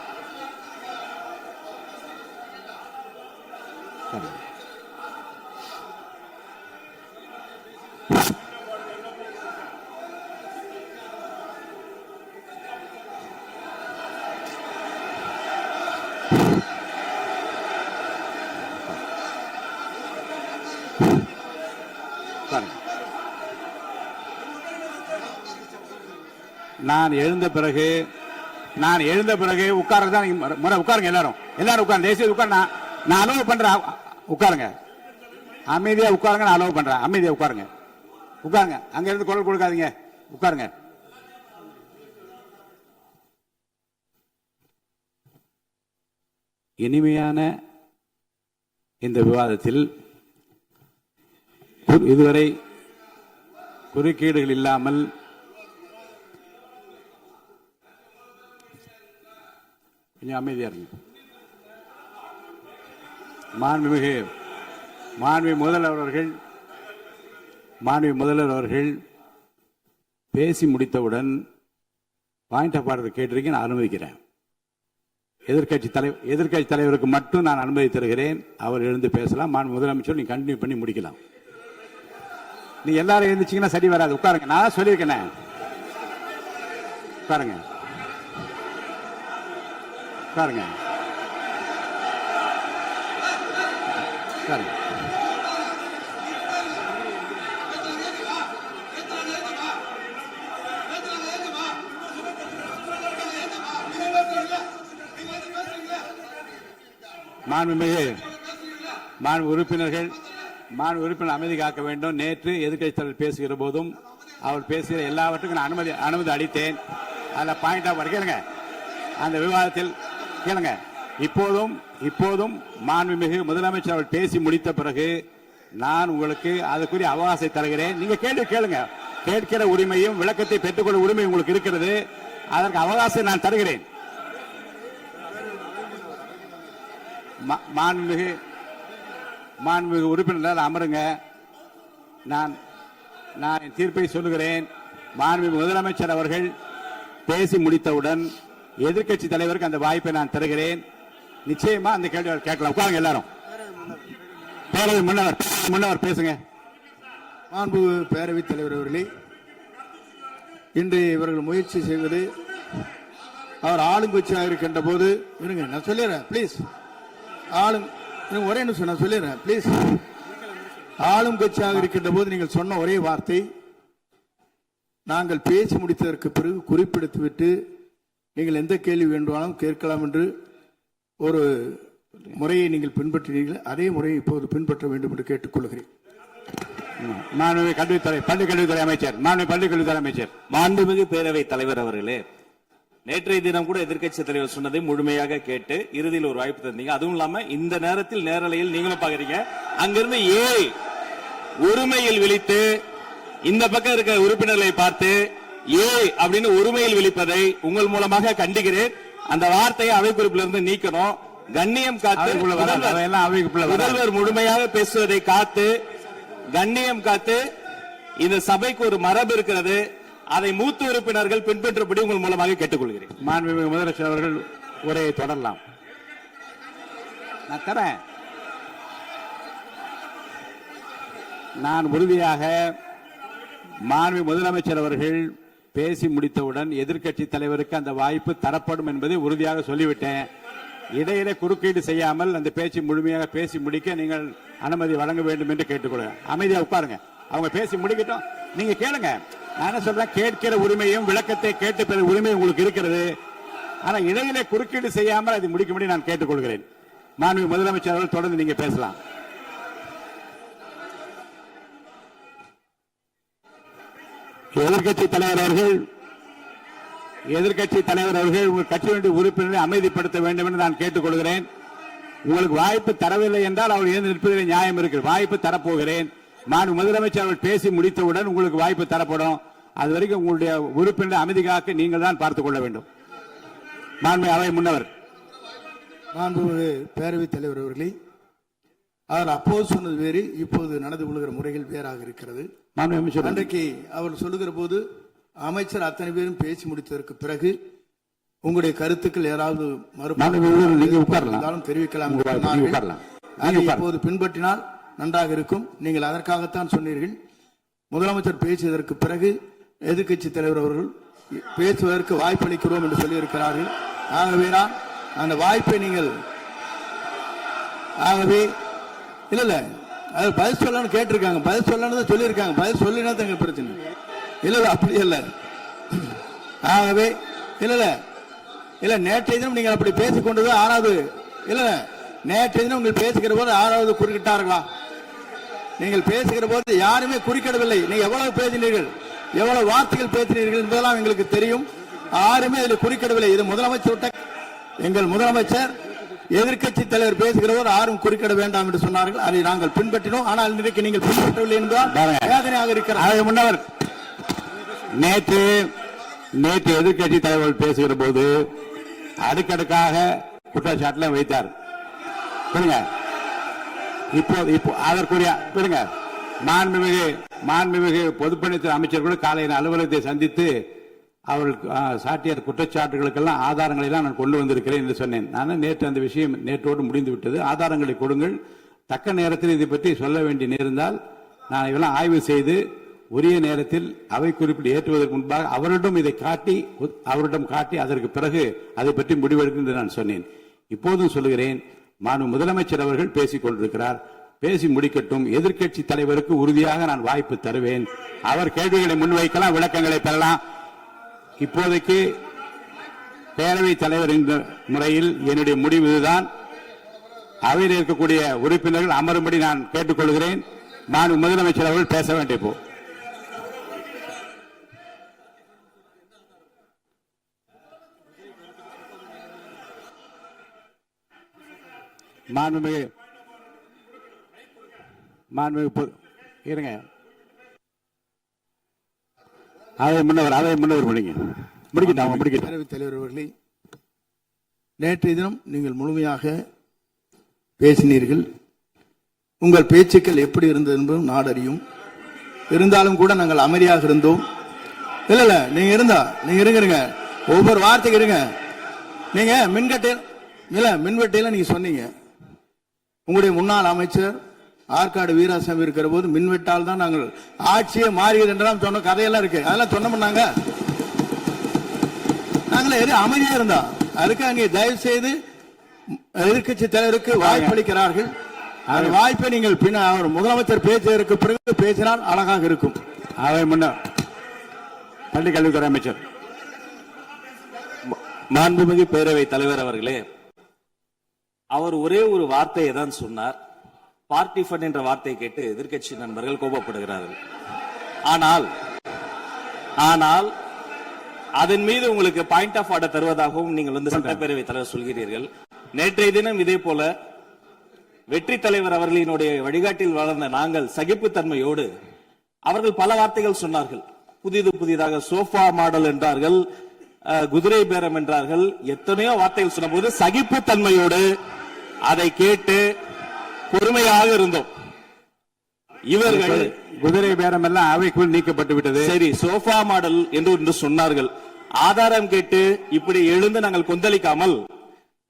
நான் எழுந்த பிறகு உட்கார்றதான் உட்காருங்க. எல்லாரும் உட்காருங்க. தேசிய உட்கார். நான் அலோவ் பண்றேன். உட்காருங்க. அமைதியா உட்காருங்க. நான் அலோவ் பண்றேன். அமைதியா உட்காருங்க. அங்க இருந்து குரல் கொடுக்காதீங்க. உட்காருங்க. இனிமையான இந்த விவாதத்தில் இதுவரை குறுக்கீடுகள் இல்லாமல் கொஞ்சம் அமைதியா இருங்க. மாண்புமிகு முதல்வர் அவர்கள் பேசி முடித்தவுடன் பாயிண்ட் ஆஃப் ஆர்டர் கேட்டிருக்கேன். நான் அனுமதிக்கிறேன். எதிர்கட்சி தலைவருக்கு மட்டும் நான் அனுமதி தருகிறேன். அவர் எழுந்து பேசலாம். மாண்பு முதலமைச்சர் நீங்க கண்டினியூ பண்ணி முடிக்கலாம். நீ எல்லாரும் எழுந்துச்சீங்கன்னா சரி வராது. உட்காருங்க. நான் சொல்லியிருக்கேன். உட்காருங்க. மாண்பு உறுப்பினர் அமைதி காக்க வேண்டும். நேற்று எதிர்க்கட்சி தலைவர் பேசுகிற போதும் அவர் பேசுகிற எல்லாவற்றுக்கும் நான் அனுமதி அளித்தேன். அதில் பாயிண்ட் ஆஃப் கேளுங்க. அந்த விவாதத்தில் கேளுங்க. இப்போதும் மாண்புமிகு முதலமைச்சர் அவர்கள் பேசி முடித்த பிறகு நான் உங்களுக்கு அதுக்குரிய அவகாசத்தை தருகிறேன். நீங்க கேள்வி கேளுங்க. கேட்கிற உரிமையும் விளக்கத்தை பெற்றுக்கொள்ள உரிமை உங்களுக்கு இருக்கிறது. அதற்கு அவகாசம் நான் தருகிறேன். மாண்புமிகு உறுப்பினர் அமருங்க. நான் என் தீர்ப்பை சொல்லுகிறேன். மாண்புமிகு முதலமைச்சர் அவர்கள் பேசி முடித்தவுடன் எதிர்க்கட்சி தலைவருக்கு அந்த வாய்ப்பை நான் தருகிறேன். நிச்சயமா அந்த கேள்வி கேட்கலாம். உட்காருங்க. எல்லாரும் பேரவை முன்னவர் பேசுங்க. மாண்பு பேரவைத் தலைவர் அவர்களே, இன்று இவர்கள் முயற்சி செய்வது அவர் ஆளுங்கட்சியாக இருக்கின்ற போது இருங்க, நான் சொல்லிடுறேன் ப்ளீஸ். ஒரே நிமிஷம் நான் சொல்லிடுறேன் ப்ளீஸ். ஆளும் கட்சியாக இருக்கின்ற போது நீங்கள் சொன்ன ஒரே வார்த்தை, நாங்கள் பேசி முடித்ததற்கு பிறகு குறிப்பிடுத்துவிட்டு நீங்கள் எந்த கேள்வி வேண்டுமானாலும் கேட்கலாம் என்று ஒரு முறையை நீங்கள் பின்பற்றினீர்கள். அதே முறையை இப்போது பின்பற்ற வேண்டும் என்று கேட்டுக்கொள்கிறேன். மாண்புமிகு பள்ளிக்கல்வித்துறை அமைச்சர். மாண்புமிகு பேரவைத் தலைவர் அவர்களே, நேற்றைய தினம் கூட எதிர்க்கட்சி தலைவர் சொன்னதை முழுமையாக கேட்டு இறுதியில் ஒரு வாய்ப்பு தந்தீங்க. அதுவும் இல்லாம இந்த நேரத்தில் நேரலையில் நீங்களும் பாக்குறீங்க. அங்கிருந்து உரிமையில் விழித்து இந்த பக்கம் இருக்கிற உறுப்பினர்களை பார்த்து அப்படின்னு உரிமையில் விழிப்பதை உங்கள் மூலமாக கண்டிக்கிறேன். அந்த வார்த்தையை அவை குறிப்பிலிருந்து நீக்கணும். கண்ணியம் காத்து முதல்வர் முழுமையாக பேசுவதை காத்து கண்ணியம் காத்து இந்த சபைக்கு ஒரு மரபு இருக்கிறது. அதை மூத்த உறுப்பினர்கள் பின்பற்றபடி உங்கள் மூலமாக கேட்டுக்கொள்கிறேன். மாண்புமிகு முதலமைச்சர் அவர்கள் உரையை தொடரலாம். நான் தரேன். நான் உறுதியாக மாண்புமிகு முதலமைச்சர் அவர்கள் பேசி முடித்தவுடன் எதிர்க்கட்சி தலைவருக்கு அந்த வாய்ப்பு தரப்படும் என்பதை உறுதியாக சொல்லிவிட்டேன். இடையிலே குறுக்கீடு செய்யாமல் அந்த பேச்சு முழுமையாக பேசி முடிக்க நீங்கள் அனுமதி வழங்க வேண்டும் என்று கேட்டுக்கொள்கிறேன். அமைதியா உட்காருங்க. அவங்க பேசி முடிக்கட்டும், நீங்க கேளுங்க. நான் என்ன சொல்றேன், கேட்கிற உரிமையும் விளக்கத்தை கேட்டு பெற உரிமை உங்களுக்கு இருக்கிறது. ஆனா இடையிலே குறுக்கீடு செய்யாமல் அதை முடிக்கும்படி நான் கேட்டுக்கொள்கிறேன். மாண்புமிகு முதலமைச்சர் அவர்கள் தொடர்ந்து நீங்க பேசலாம். எதிர்க்கட்சி தலைவர் அவர்கள் உங்கள் கட்சியினுடைய உறுப்பினரை அமைதிப்படுத்த வேண்டும் என்று நான் கேட்டுக்கொள்கிறேன். உங்களுக்கு வாய்ப்பு தரவில்லை என்றால் அவர் எழுந்து நிற்பதில் நியாயம் இருக்கு. வாய்ப்பு தரப்போகிறேன். நான் முதலமைச்சர் அவர்கள் பேசி முடித்தவுடன் உங்களுக்கு வாய்ப்பு தரப்படும். அது வரைக்கும் உங்களுடைய உறுப்பினரை அமைதி காக்க நீங்கள் தான் பார்த்துக் கொள்ள வேண்டும். மாண்புமிகு அவை முன்னவர். மாண்புமிகு பேரவைத் தலைவர் அவர்களே, அவர் அப்போது சொன்னது வேறு, இப்போது நடந்து கொள்கிற முறைகள் வேறாக இருக்கிறது. அன்றைக்கு அவர் சொல்லுகிற போது அமைச்சர் அத்தனை பேரும் பேசி முடித்ததற்கு பிறகு உங்களுடைய கருத்துக்கள் ஏதாவது தெரிவிக்கலாம். இப்போது பின்பற்றினால் நன்றாக இருக்கும். நீங்கள் அதற்காகத்தான் சொன்னீர்கள். முதலமைச்சர் பேசியதற்கு பிறகு எதிர்க்கட்சி தலைவர் அவர்கள் பேசுவதற்கு வாய்ப்பளிக்கிறோம் என்று சொல்லியிருக்கிறார்கள். ஆகவே தான் அந்த வாய்ப்பை நீங்கள் இல்ல அது பதில் சொல்லணும்னு கேட்டிருக்காங்க. பதில் சொல்லணும் சொல்லியிருக்காங்க. பதில் சொல்லினா தான் எங்க பிரச்சனை. இல்ல அப்படி இல்ல. ஆகவே இல்ல நேற்றைய தினம் நீங்கள் அப்படி பேசிக்கொண்டது ஆறாவது இல்ல. நேற்றைய தினம் உங்கள் பேசுகிற போது ஆறாவது குறுக்கிட்டார்களா? நீங்கள் பேசுகிற போது யாருமே குறுக்கிடவில்லை. நீங்க எவ்வளவு பேசினீர்கள், எவ்வளவு வார்த்தைகள் பேசினீர்கள் என்பதெல்லாம் எங்களுக்கு தெரியும். யாருமே அதில் குறுக்கிடவில்லை. இது முதலமைச்சர், எங்கள் முதலமைச்சர் எதிர்க்கட்சி தலைவர் பேசுகிற போது யாரும் குறுக்கிட வேண்டாம் என்று சொன்னார்கள். அதை நாங்கள் பின்பற்றினோம். ஆனால் இன்றைக்கு நீங்கள் பின்பற்றவில்லை என்பதால் வேதனையாக இருக்கிறார். முன்னவர் நேற்று எதிர்க்கட்சி தலைவர் பேசுகிற போது அடுக்கடுக்காக குற்றச்சாட்டுல வைத்தார். இப்போ அதற்குரிய மாண்புமிகு பொதுப்பணித்துறை அமைச்சர் கூட காலையில் அலுவலகத்தை சந்தித்து அவர்கள் சாட்டிய குற்றச்சாட்டுகளுக்கெல்லாம் ஆதாரங்களை எல்லாம் நான் கொண்டு வந்திருக்கிறேன் என்று சொன்னேன். நான் நேற்று அந்த விஷயம் நேற்றோடு முடிந்து விட்டது. ஆதாரங்களை கொடுங்கள். தக்க நேரத்தில் இதை பற்றி சொல்ல வேண்டிய நேர்ந்தால் நான் இதெல்லாம் ஆய்வு செய்து உரிய நேரத்தில் அவை குறிப்பிட்டு ஏற்றுவதற்கு முன்பாக அவரிடம் காட்டி அதற்கு பிறகு அதை பற்றி முடிவெடுக்கும் என்று நான் சொன்னேன். இப்போதும் சொல்லுகிறேன், மாண்பு முதலமைச்சர் அவர்கள் பேசிக் கொண்டிருக்கிறார். பேசி முடிக்கட்டும். எதிர்க்கட்சி தலைவருக்கு உறுதியாக நான் வாய்ப்பு தருவேன். அவர் கேள்விகளை முன்வைக்கலாம், விளக்கங்களை பெறலாம். இப்போதைக்கு பேரவைத் தலைவர் என்ற முறையில் என்னுடைய முடிவு இதுதான். அவையில் இருக்கக்கூடிய உறுப்பினர்கள் அமரும்படி நான் கேட்டுக்கொள்கிறேன். நான் முதலமைச்சர் அவர்கள் பேச வேண்டிய போ இருங்க. அதை முன்னவர் பேரவைத் தலைவர் அவர்களே, நேற்றைய தினம் நீங்கள் முழுமையாக பேசினீர்கள். உங்கள் பேச்சுக்கள் எப்படி இருந்தது என்பதும் நாடறியும். இருந்தாலும் கூட நாங்கள் அமைதியாக இருந்தோம். இல்ல நீங்க இருங்க. ஒவ்வொரு வார்த்தைக்கு இருங்க. நீங்க மின்வெட்டையில நீங்க சொன்னீங்க. உங்களுடைய முன்னாள் அமைச்சர் ஆற்காடு வீராசாமி இருக்கிற போது மின்வெட்டால் தான் நாங்கள் ஆட்சியை மாறியது என்றெல்லாம் சொன்ன கதையெல்லாம் இருக்கு. அதெல்லாம் சொன்னோம்னாங்க. நாங்களே அமைதியா இருந்தோம். அதுக்காக நீங்க தயவு செய்து எதிர்க்கட்சி தலைவருக்கு வாய்ப்பளிக்கிறார்கள். அந்த வாய்ப்பை நீங்கள் அவர் முதலமைச்சர் பேசுவதற்கு பிறகு பேசினால் அழகாக இருக்கும். அவை முன்னர் பள்ளி கல்வித்துறை அமைச்சர். மாண்புமிகு பேரவைத் தலைவர் அவர்களே, அவர் ஒரே ஒரு வார்த்தையை தான் சொன்னார். பார்ட்டி ஃபண்ட் என்ற வார்த்தையை கேட்டு எதிர்க்கட்சி நண்பர்கள் கோபப்படுகிறார்கள். ஆனால் அதன் மீது உங்களுக்கு பாயிண்ட் ஆஃப் ஆர்டர் தருவதாகவும் நீங்கள் வந்து சட்டப்பேரவை தலைவர் சொல்கிறீர்கள். நேற்றைய தினம் இதே போல வெற்றி தலைவர் அவர்களினுடைய வழிகாட்டில் வளர்ந்த நாங்கள் சகிப்புத்தன்மையோடு அவர்கள் பல வார்த்தைகள் சொன்னார்கள். புதிதாக சோஃபா மாடல் என்றார்கள், குதிரை பேரம் என்றார்கள், எத்தனையோ வார்த்தைகள் சொன்ன போது சகிப்புத்தன்மையோடு அதை கேட்டு பொறுமையாக இருந்தோம். இவர்கள் குதிரை பேரம் எல்லாம் அவைக்குள் நீக்கப்பட்டு விட்டது. சரி, சோஃபா மாடல் என்று சொன்னார்கள். ஆதாரம் கேட்டு இப்படி எழுந்து நாங்கள் கொந்தளிக்காமல்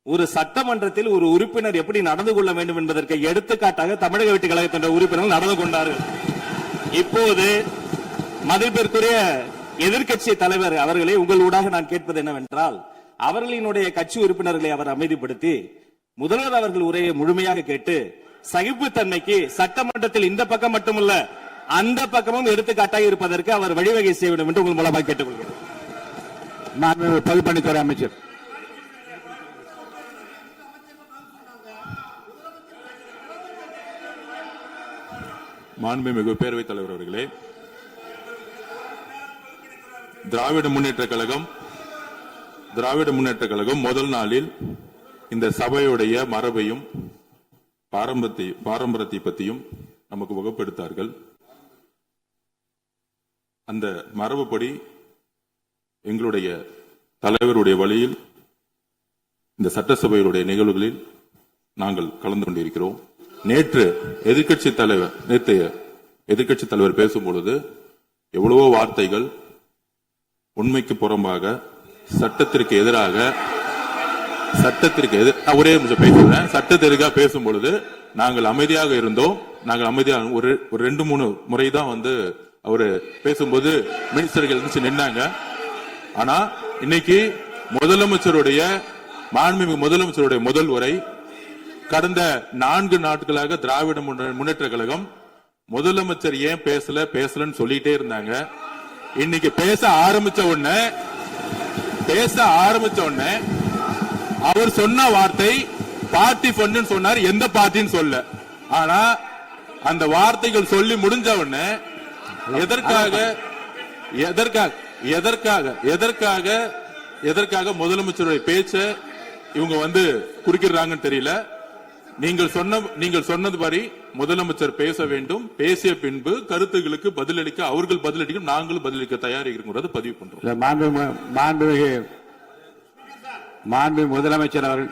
ஒரு சட்டமன்றத்தில் ஒரு உறுப்பினர் எப்படி நடந்து கொள்ள வேண்டும் என்பதற்கு எடுத்துக்காட்டாக தமிழக வெற்றி கழகத்தின் உறுப்பினர்கள் நடந்து கொண்டார்கள். இப்போது மதிப்பிற்குரிய எதிர்க்கட்சி தலைவர் அவர்களை உங்கள் ஊடாக நான் கேட்பது என்னவென்றால், அவர்களினுடைய கட்சி உறுப்பினர்களை அவர் அமைதிப்படுத்தி முதல்வர் அவர்கள் உரையை முழுமையாக கேட்டு சகிப்புத்தன்மைக்கு சட்டமன்றத்தில் இந்த பக்கம் மட்டுமல்ல அந்த பக்கமும் எடுத்துக்காட்டாக இருப்பதற்கு அவர் வழிவகை செய்ய வேண்டும் என்று உங்கள் மூலமாக கேட்டுக்கொள்கிறேன். பொதுப்பணித்துறை அமைச்சர். மாண்புமிகு பேரவைத் தலைவர் அவர்களே, திராவிட முன்னேற்ற கழகம் முதல் நாளில் இந்த சபையுடைய மரபையும் பாரம்பரியத்தை பற்றியும் நமக்கு வகுப்படுத்தார்கள். அந்த மரபுப்படி எங்களுடைய தலைவருடைய வழியில் இந்த சட்டசபையுடைய நிகழ்வுகளில் நாங்கள் கலந்து கொண்டிருக்கிறோம். நேற்றைய எதிர்க்கட்சி தலைவர் பேசும்பொழுது எவ்வளவோ வார்த்தைகள் உண்மைக்கு புறம்பாக சட்டத்திற்கு எதிராக ஒரே நிமிஷம் பேசுறேன். சட்டத்திற்காக பேசும் பொழுது நாங்கள் அமைதியாக இருந்தோம். ஒரு 2-3 முறை தான் வந்து அவரு பேசும்போது மினிஸ்டர்கள் இருந்துச்சு நின்னாங்க. ஆனா இன்னைக்கு மாண்புமிகு முதலமைச்சருடைய முதல் உரை கடந்த 4 நாட்களாக திராவிட முன்னேற்ற கழகம் முதலமைச்சர் ஏன் பேசலன்னு சொல்லிட்டே இருந்தாங்க. இன்னைக்கு பேச ஆரம்பிச்ச உடனே அவர் சொன்ன வார்த்தை பார்ட்டி ஃபண்ட் சொன்னார். எந்த பார்ட்டின்னு சொல்ல. ஆனா அந்த வார்த்தைகள் சொல்லி முடிஞ்ச உடனே எதற்காக முதலமைச்சருடைய பேச்ச இவங்க வந்து குறுக்கிறாங்கன்னு தெரியல. நீங்கள் சொன்னதுபடி முதலமைச்சர் பேச வேண்டும். பேசிய பின்பு கருத்துகளுக்கு பதிலளிக்க அவர்கள் பதிலளிக்கும், நாங்களும் பதிலளிக்க தயாராக இருக்கிறத பதிவு பண்றோம். மாண்பு முதலமைச்சர் அவர்கள்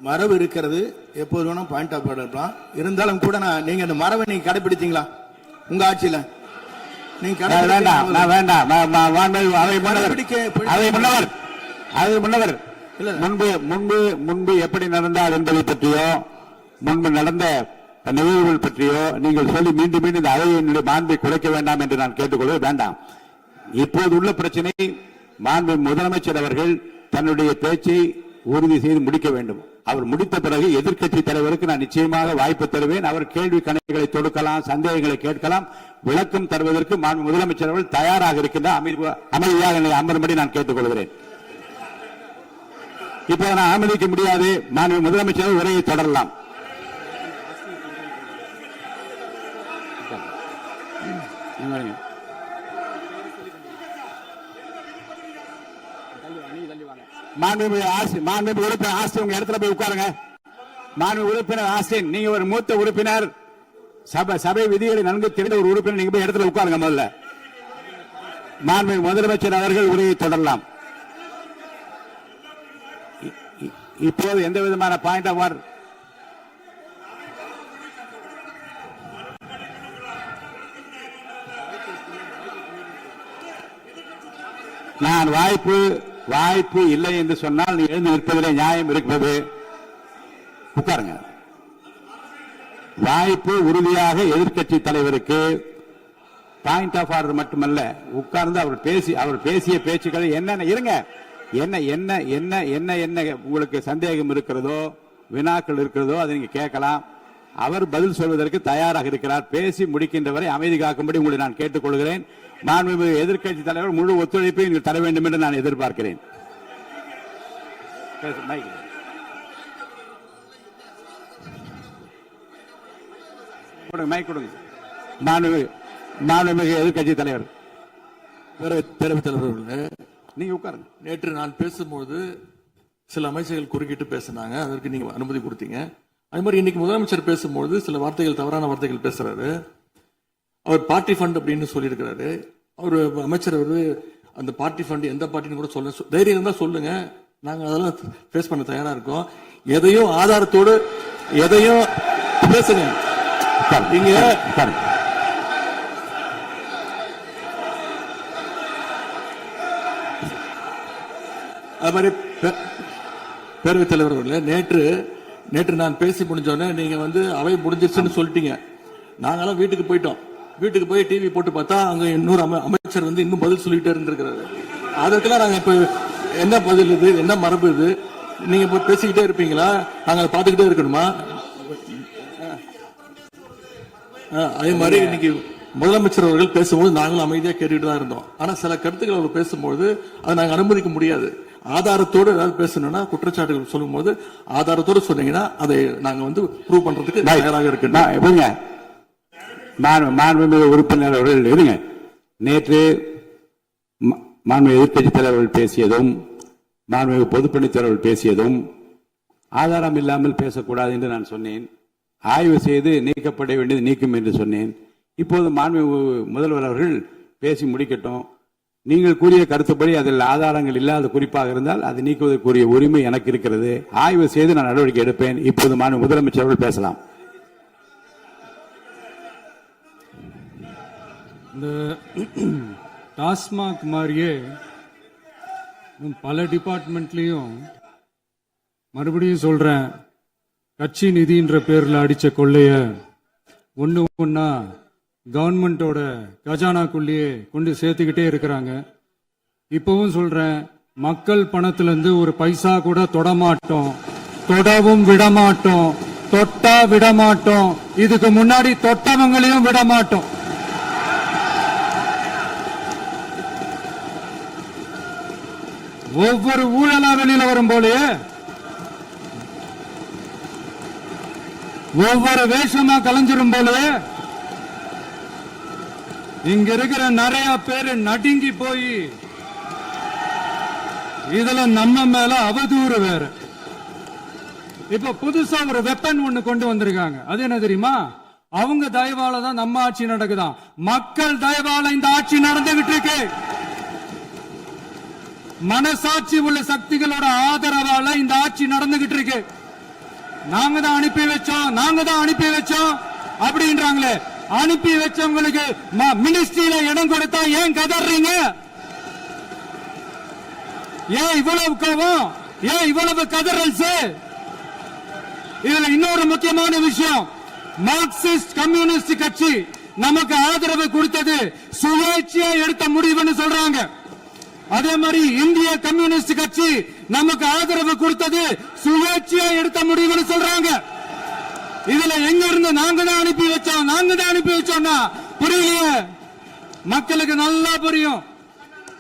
மரபு இருக்கிறது, எப்போது வேணும் பாயிண்ட் ஆஃப் ஆர்டர் இருக்கலாம். இருந்தாலும் கூட நீங்க அந்த மரபை நீங்க கடைபிடித்தீங்களா உங்க ஆட்சியில? நீங்க முன்பு எப்படி நடந்தால் என்பதை பற்றியோ முன்பு நடந்த நிகழ்வுகள் பற்றியோ நீங்கள் சொல்லி மீண்டும் இந்த அவையினுடைய மாண்பை குறைக்க வேண்டாம் என்று நான் கேட்டுக்கொள்ள வேண்டாம். இப்போது உள்ள பிரச்சனை, மாண்பு முதலமைச்சர் அவர்கள் தன்னுடைய பேச்சை உறுதி செய்து முடிக்க வேண்டும். அவர் முடித்த பிறகு எதிர்க்கட்சி தலைவருக்கு நான் நிச்சயமாக வாய்ப்பு தருவேன். அவர் கேள்வி கணைகளை தொடுக்கலாம், சந்தேகங்களை கேட்கலாம். விளக்கம் தருவதற்கு மாண்பு முதலமைச்சர் அவர்கள் தயாராக இருக்கின்றார். அமைதியாக அமரும்படி நான் கேட்டுக்கொள்கிறேன். இப்போது நான் அனுமதிக்க முடியாது. மாண்பு முதலமைச்சர் உரையை தொடரலாம். மாண்புமிகு உறுப்பினர் ஆஸ்டின் உங்க இடத்துல போய் உட்காருங்க. மாண்புமிகு உறுப்பினர் ஆஸ்டின், நீங்க ஒரு மூத்த உறுப்பினர், சபை விதிகளை நன்கு தெரிந்த ஒரு உறுப்பினர், நீங்க போய் இடத்துல உட்காருங்க. முதல்ல மாண்புமிகு முதலமைச்சர் அவர்கள் உரையை தொடரலாம். இப்போது எந்த விதமான பாயிண்ட் ஆஃப் ஆர்டர் நான் வாய்ப்பு இல்லை என்று சொன்னால் நீ எழுந்து நிற்பதிலே நியாயம் இருக்கிறது. உட்காருங்க. வாய்ப்பு உறுதியாக எதிர்க்கட்சி தலைவருக்கு பாயிண்ட் ஆஃப் ஆர்டர் மட்டுமல்ல, உட்கார்ந்து அவர் பேசிய பேச்சுக்கள் என்னென்ன இருங்க, என்ன என்ன என்ன என்ன என்ன உங்களுக்கு சந்தேகம் இருக்கிறதோ, வினாக்கள் இருக்கிறதோ அதை நீங்க கேட்கலாம். அவர் பதில் சொல்வதற்கு தயாராக இருக்கிறார். பேசி முடிக்கின்ற வரை அமைதி காக்கும்படி உங்களை நான் கேட்டுக்கொள்கிறேன். மாண்புமிகு எதிர்க்கட்சி தலைவர் முழு ஒத்துழைப்பை நீங்கள் தர வேண்டும் என்று நான் எதிர்பார்க்கிறேன். மைக் கொடுங்க. மாண்புமிகு எதிர்க்கட்சி தலைவர். பேரவைத் தலைவர், நீங்க உட்காருங்க. நேற்று நான் பேசும்போது சில அமைச்சர்கள் குறுக்கிட்டு பேசினாங்க, அதற்கு நீங்க அனுமதி கொடுத்தீங்க. அதே மாதிரி இன்னைக்கு முதலமைச்சர் பேசும்போது சில வார்த்தைகள், தவறான வார்த்தைகள் பேசுறாரு. அவர் பார்ட்டி ஃபண்ட் அப்படின்னு சொல்லியிருக்கிறாரு. அவர் அமைச்சர் அந்த பார்ட்டி ஃபண்ட் எந்த பார்ட்டின்னு கூட சொல்ல, தைரியம் இருந்தா சொல்லுங்க, நாங்க அதெல்லாம் ஃபேஸ் பண்ண தயாரா இருக்கோம். எதையும் ஆதாரத்தோடு எதையும் பேசுங்க. நீங்க அது மாதிரி பேரவைத் தலைவர் அவர்களே, நேற்று நான் பேசி முடிஞ்சோடனே நீங்க அவை முடிஞ்சிருச்சுன்னு சொல்லிட்டீங்க. நாங்கெல்லாம் வீட்டுக்கு போயிட்டோம். வீட்டுக்கு போய் டிவி போட்டு பார்த்தா அங்க இன்னொரு அமைச்சர் இன்னும் பதில் சொல்லிட்டே இருந்திருக்கிறாரு. அதற்கெல்லாம் நாங்க இப்ப என்ன பதில் இது, என்ன மரபு இது? நீங்க இப்ப பேசிக்கிட்டே இருப்பீங்களா? நாங்க அதை பார்த்துக்கிட்டே இருக்கணுமா? அதே மாதிரி இன்னைக்கு முதலமைச்சர் அவர்கள் பேசும்போது நாங்களும் அமைதியா கேட்டுட்டு தான் இருந்தோம். ஆனா சில கருத்துக்கள் அவர் பேசும்போது அதை நாங்க அனுமதிக்க முடியாது. ஆதாரத்தோடு ஏதாவது பேசணும்னா, குற்றச்சாட்டுகள் சொல்லும் போது ஆதாரத்தோடு சொன்னீங்கன்னா அதை நாங்க ப்ரூவ் பண்றதுக்கு தயாராக இருக்கு. மாண்புமிகு உறுப்பினர் அவர்கள் இருங்க. நேற்று மாண்புமிகு எதிர்க்கட்சி தலைவர்கள் பேசியதும் மாண்புமிகு பொதுப்பணித்தலைவர்கள் பேசியதும் ஆதாரம் இல்லாமல் பேசக்கூடாது என்று நான் சொன்னேன். ஆய்வு செய்து நீக்கப்பட வேண்டியது நீக்கும் என்று சொன்னேன். இப்போது மாண்புமிகு முதல்வர் அவர்கள் பேசி முடிக்கட்டும். நீங்கள் கூறிய கருத்துப்படி அதில் ஆதாரங்கள் இல்லாத குறிப்பாக இருந்தால் அதை நீக்குவதற்குரிய உரிமை எனக்கு இருக்கிறது. ஆய்வு செய்து நான் நடவடிக்கை எடுப்பேன். இப்போது மாண்புமிகு முதலமைச்சர் அவர்கள் பேசலாம். இந்த டாஸ்மாக் மாதிரியே பல டிபார்ட்மெண்ட்லயும், மறுபடியும் சொல்றேன், கட்சி நிதின்ற பேர்ல அடிச்ச கொள்ளைய ஒன்னா கவர்மெண்டோட கஜானாக்குள்ளேயே கொண்டு சேர்த்துக்கிட்டே இருக்கிறாங்க. இப்பவும் சொல்றேன், மக்கள் பணத்துல இருந்து ஒரு பைசா கூட தொடமாட்டோம், தொடவும் விடமாட்டோம், தொட்டா விடமாட்டோம். இதுக்கு முன்னாடி தொட்டவங்களையும் விடமாட்டோம். ஒவ்வொரு ஊழலா வெளியில வரும் போலே, ஒவ்வொரு வேஷமா கலைஞ்சிரும் போலே, இங்க இருக்கிற நிறைய பேரு நடுங்கி போய் இதுல நம்ம மேல அவதூறு வேற. இப்ப புதுசா ஒரு வெப்பன் ஒண்ணு கொண்டு வந்திருக்காங்க. அது என்ன தெரியுமா? அவங்க தயவால தான் நம்ம ஆட்சி நடக்குதான். மக்கள் தயவால இந்த ஆட்சி நடந்துகிட்டு இருக்கு. மனசாட்சி உள்ள சக்திகளோட ஆதரவால இந்த ஆட்சி நடந்துகிட்டு இருக்கு. நாங்க தான் அனுப்பி வச்சோம் அப்படின்றாங்களே. அனுப்பி வச்சவங்களுக்கு மினிஸ்ட்ரியில இடம் கொடுத்தா ஏன் கதறீங்க? ஏன் இவ்வளவு கோபம்? ஏன் இவ்வளவு கதறல்? இதுல இன்னொரு முக்கியமான விஷயம், மார்க்சிஸ்ட் கம்யூனிஸ்ட் கட்சி நமக்கு ஆதரவு கொடுத்தது சுயேட்சையா எடுத்த முடிவுன்னு சொல்றாங்க. அதே மாதிரி இந்திய கம்யூனிஸ்ட் கட்சி நமக்கு ஆதரவு கொடுத்தது சுயேட்சையா எடுத்த முடிவுன்னு சொல்றாங்க. இதுல எங்க இருந்து நாங்க தான் அனுப்பி வச்சோம்னா புரியலையே. மக்களுக்கு நல்லா புரியும்.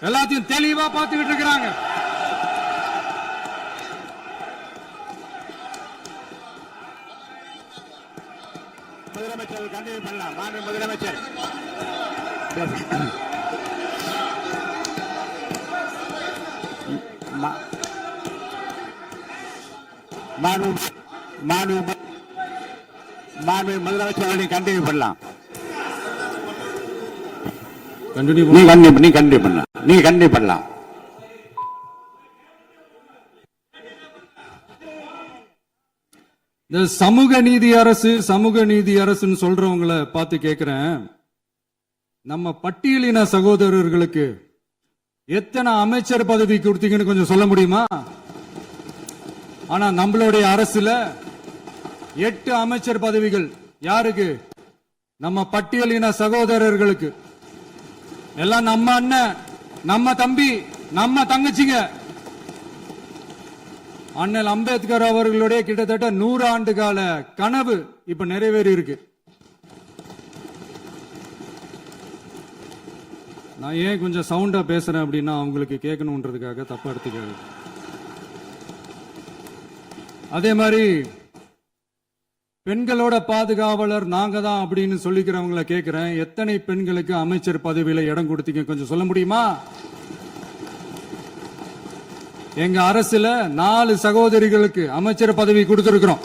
எல்லாத்தையும் தெளிவா பார்த்துக்கிட்டு இருக்கிறாங்க. முதலமைச்சர் கண்டினியூ பண்ணலாம். மாண்புமிகு முதலமைச்சர் முதலமைச்சர் கண்டினியூ பண்ணலாம். நீங்க கண்டினியூ பண்ணலாம். இந்த சமூக நீதி அரசுன்னு சொல்றவங்களை பார்த்து கேட்கிறேன், நம்ம பட்டியலின சகோதரர்களுக்கு எத்தனை அமைச்சர் பதவி கொடுத்தீங்கன்னு கொஞ்சம் சொல்ல முடியுமா? ஆனா நம்மளுடைய அரசுல 8 அமைச்சர் பதவிகள் யாருக்கு? நம்ம பட்டியலின சகோதரர்களுக்கு. எல்லாம் நம்ம அண்ணன், நம்ம தம்பி, நம்ம தங்கச்சிங்க. அண்ணல் அம்பேத்கர் அவர்களுடைய கிட்டத்தட்ட 100 ஆண்டு கால கனவு இப்ப நிறைவேறி இருக்கு. நான் ஏன் கொஞ்சம் சவுண்டா பேசுறேன் அப்படின்னா அவங்களுக்கு கேட்கணுன்றதுக்காக, தப்பா எடுத்துக்காது. அதே மாதிரி பெண்களோட பாதுகாவலர் நாங்க தான் அப்படின்னு சொல்லிக்கிறவங்கள கேட்கிறேன், எத்தனை பெண்களுக்கு அமைச்சர் பதவியில இடம் கொடுத்தீங்க கொஞ்சம் சொல்ல முடியுமா? எங்க அரசுல 4 சகோதரிகளுக்கு அமைச்சர் பதவி கொடுத்திருக்கிறோம்.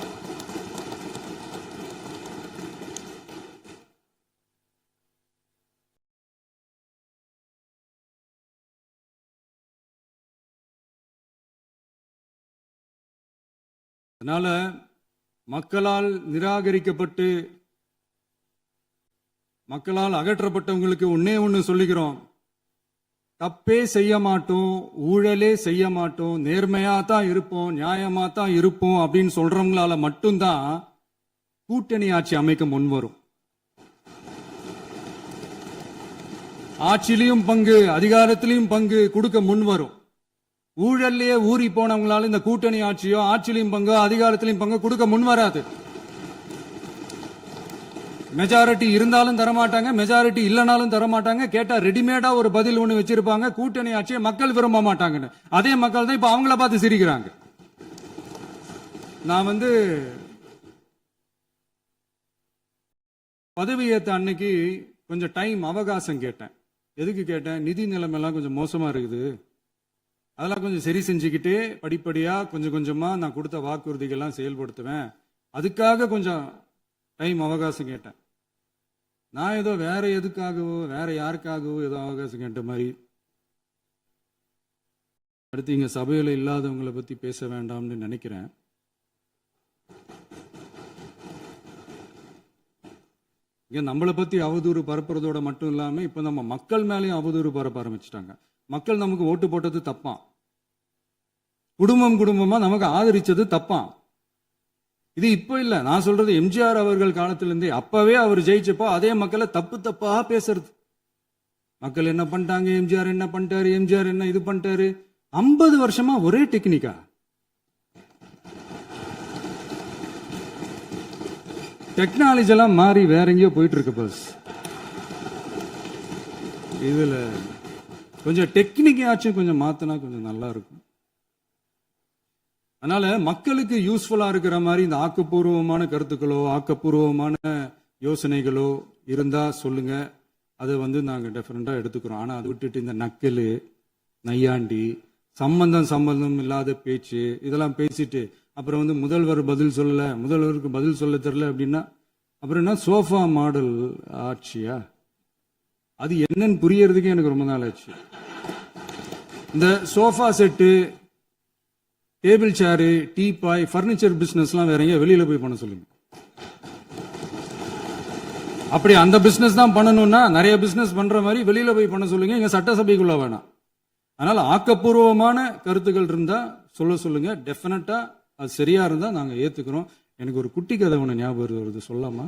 அதனால மக்களால் நிராகரிக்கப்பட்டு மக்களால் அகற்றப்பட்டவங்களுக்கு ஒண்ணு சொல்லிக்கிறோம், தப்பே செய்ய மாட்டோம், ஊழலே செய்ய மாட்டோம், நேர்மையா தான் இருப்போம், நியாயமா தான் இருப்போம் அப்படின்னு சொல்றவங்களால மட்டும்தான் கூட்டணி ஆட்சி அமைக்க முன்வரும். ஆட்சியிலையும் பங்கு, அதிகாரத்திலையும் பங்கு கொடுக்க முன்வரும். ஊழல்லையே ஊறி போனவங்களால இந்த கூட்டணி ஆட்சியோ, ஆட்சியிலையும் பங்கோ, அதிகாரத்திலையும் பங்கு கொடுக்க முன்வராது. மெஜாரிட்டி இருந்தாலும் தரமாட்டாங்க, மெஜாரிட்டி இல்லைனாலும் தரமாட்டாங்க. கேட்டா ரெடிமேடா ஒரு பதில் ஒண்ணு வச்சிருப்பாங்க, கூட்டணி ஆட்சியை மக்கள் விரும்ப மாட்டாங்கன்னு. அதே மக்கள் தான் இப்ப அவங்கள பார்த்து சிரிக்கிறாங்க. நான் பதவி ஏத்த அன்னைக்கு கொஞ்சம் டைம் அவகாசம் கேட்டேன். எதுக்கு கேட்டேன்? நிதி நிலைமைலாம் கொஞ்சம் மோசமா இருக்குது, அதெல்லாம் கொஞ்சம் சரி செஞ்சுக்கிட்டு படிப்படியா கொஞ்சம் கொஞ்சமா நான் கொடுத்த வாக்குறுதிகள்லாம் செயல்படுத்துவேன், அதுக்காக கொஞ்சம் டைம் அவகாசம் கேட்டேன். நான் ஏதோ வேற எதுக்காகவோ வேற யாருக்காகவோ ஏதோ அவகாசம் கேட்ட மாதிரி. அடுத்து இங்க சபையில இல்லாதவங்களை பத்தி பேச வேண்டாம்னு நினைக்கிறேன். இங்க நம்மளை பத்தி அவதூறு பரப்புறதோட மட்டும் இல்லாம இப்ப நம்ம மக்கள் மேலேயும் அவதூறு பரப்ப ஆரம்பிச்சுட்டாங்க. மக்கள் நமக்கு ஓட்டு போட்டது தப்பான், குடும்பமா நமக்கு ஆதரிச்சது தப்பான். இது இப்ப இல்ல, நான் சொல்றது எம்ஜிஆர் அவர்கள் காலத்திலிருந்தே. அப்பவே அவர் ஜெயிச்சப்போ அதே மக்களை தப்பா பேசுறது. மக்கள் என்ன பண்ணிட்டாங்க, எம்ஜிஆர் என்ன பண்ணிட்டாரு, எம்ஜிஆர் என்ன இது பண்ணிட்டாரு. 50 வருஷமா ஒரே டெக்னிக்கா. டெக்னாலஜி எல்லாம் மாறி வேற எங்கேயோ போயிட்டு இருக்கு. பஸ் இதுல கொஞ்சம் டெக்னிக்காச்சும் கொஞ்சம் மாத்தினா கொஞ்சம் நல்லா இருக்கும். அதனால மக்களுக்கு யூஸ்ஃபுல்லா இருக்கிற மாதிரி இந்த ஆக்கப்பூர்வமான கருத்துக்களோ ஆக்கப்பூர்வமான யோசனைகளோ இருந்தா சொல்லுங்க, அதை நாங்க டெஃபரெண்டா எடுத்துக்கிறோம். ஆனா அதை விட்டுட்டு இந்த நக்கல், நையாண்டி, சம்பந்தம் இல்லாத பேச்சு இதெல்லாம் பேசிட்டு அப்புறம் முதல்வர் பதில் சொல்லல, முதல்வருக்கு பதில் சொல்ல தெரியல அப்படின்னா அப்புறம் என்ன சோஃபா மாடல் ஆட்சியா? அது என்னன்னு புரியறதுக்கே எனக்கு ரொம்ப நாள் ஆச்சு. இந்த sofa set, table chair, teapoy, furniture பிசினஸ்லாம் வேற எங்க வெளியில போய் பண்ண சொல்லுங்க. அப்படி அந்த பிசினஸ் தான் பண்ணணும்னா நிறைய பிசினஸ் பண்ற மாதிரி வெளியில போய் பண்ண சொல்லுங்க, இங்க சட்டசபைக்குள்ள வேணாம். அதனால ஆக்கப்பூர்வமான கருத்துக்கள் இருந்தா சொல்லுங்க, டெஃபினட்டா அது சரியா இருந்தா நாங்க ஏத்துக்கிறோம். எனக்கு ஒரு குட்டி கதை ஒண்ணு ஞாபகம் வருது, சொல்லாமா?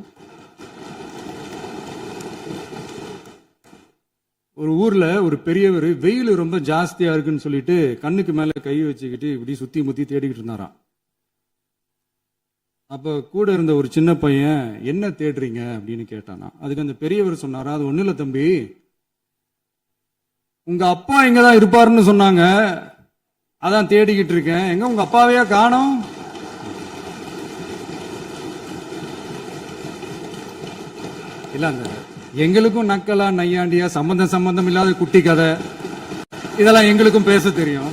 ஒரு ஊர்ல ஒரு பெரியவர் வெயில் ரொம்ப ஜாஸ்தியா இருக்குன்னு சொல்லிட்டு கண்ணுக்கு மேல கை வச்சுக்கிட்டு இப்படி சுத்தி முத்தி தேடிக்கிட்டு இருந்தாராம். அப்ப கூட இருந்த ஒரு சின்ன பையன் என்ன தேடுறீங்க அப்படின்னு கேட்டானா. அதுக்கு அந்த பெரியவர் சொன்னாரா, அது ஒண்ணு இல்ல தம்பி, உங்க அப்பா இங்கதான் இருப்பாருன்னு சொன்னாங்க, அதான் தேடிக்கிட்டு இருக்கேன், எங்க உங்க அப்பாவையா காணோம்? இல்ல அந்த எங்களுக்கும் நக்கலா நையாண்டியா சம்பந்தம் இல்லாத குட்டி கதை இதெல்லாம் எங்களுக்கும் பேச தெரியும்.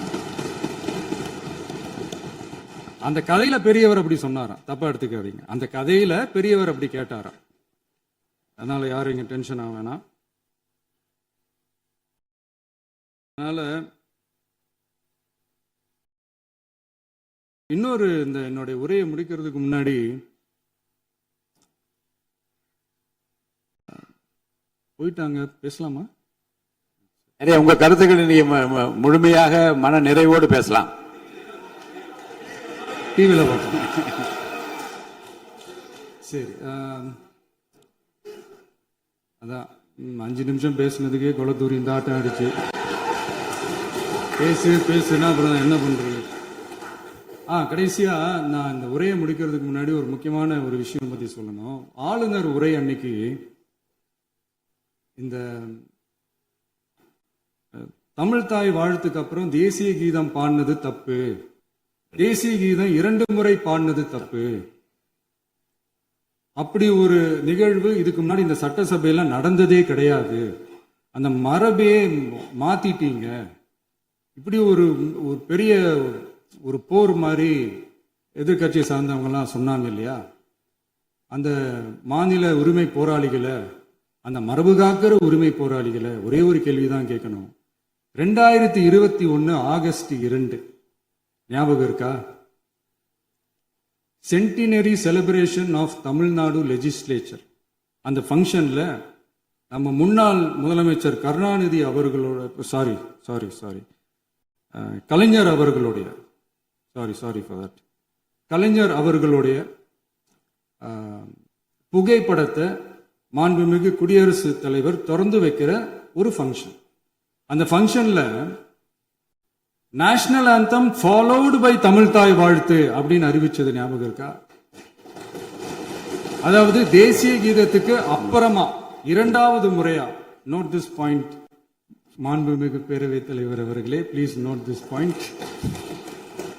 அந்த கதையில பெரியவர் அப்படி சொன்னாராம், தப்பா எடுத்துக்காதீங்க. அந்த கதையில பெரியவர் அப்படி கேட்டாராம். அதனால யாரும் இங்க டென்ஷன் ஆக வேணாம். அதனால இன்னொரு இந்த என்னுடைய உரையை முடிக்கிறதுக்கு முன்னாடி போயிட்டாங்க, பேசலாமா? உங்க கருத்துக்களை நீங்க முழுமையாக மன நிறைவோடு பேசலாம். டிவியில பார்க்கலாம். சரி, அதான் 5 நிமிஷம் பேசுனதுக்கே கொளத்தூரி இந்த ஆட்டம் ஆடிச்சு. பேசுனா அப்புறம் என்ன பண்றது? கடைசியா நான் இந்த உரையை முடிக்கிறதுக்கு முன்னாடி ஒரு முக்கியமான ஒரு விஷயம் பத்தி சொல்லணும். ஆளுநர் உரை அன்னைக்கு இந்த தமிழ் தாய் வாழ்த்துக்கு அப்புறம் தேசிய கீதம் பாடினது தப்பு, தேசிய கீதம் 2 முறை பாடினது தப்பு, அப்படி ஒரு நிகழ்வு இதுக்கு முன்னாடி இந்த சட்டசபையில நடந்ததே கிடையாது, அந்த மரபே மாத்திட்டீங்க, இப்படி ஒரு பெரிய ஒரு போர் மாதிரி எதிர்கட்சியை சார்ந்தவங்க எல்லாம் சொன்னாங்க இல்லையா. அந்த மாநில உரிமை போராளிகளை, அந்த மரபு காக்கிற உரிமை போராளிகளை ஒரே ஒரு கேள்விதான் கேட்கணும். 2021 ஆகஸ்ட் 2 ஞாபகம் இருக்கா? Centenary celebration of Tamil Nadu legislature. அந்த ஃபங்க்ஷன்ல நம்ம முன்னாள் முதலமைச்சர் கருணாநிதி அவர்களோட கலைஞர் அவர்களுடைய கலைஞர் அவர்களுடைய புகைப்படத்தை மாண்புமிகு குடியரசுத் தலைவர் திறந்து வைக்கிற ஒரு ஃபங்க்ஷன். அந்த ஃபங்க்ஷன்ல national anthem followed by Tamil Thai Vazhthu அப்படின்னு அறிவிச்சது ஞாபகம் இருக்கா? அதாவது தேசிய கீதத்துக்கு அப்புறமா 2வது முறையா, நோட் திஸ் பாயிண்ட் மாண்புமிகு பேரவைத் தலைவர் அவர்களே, பிளீஸ் நோட் திஸ் பாயிண்ட்.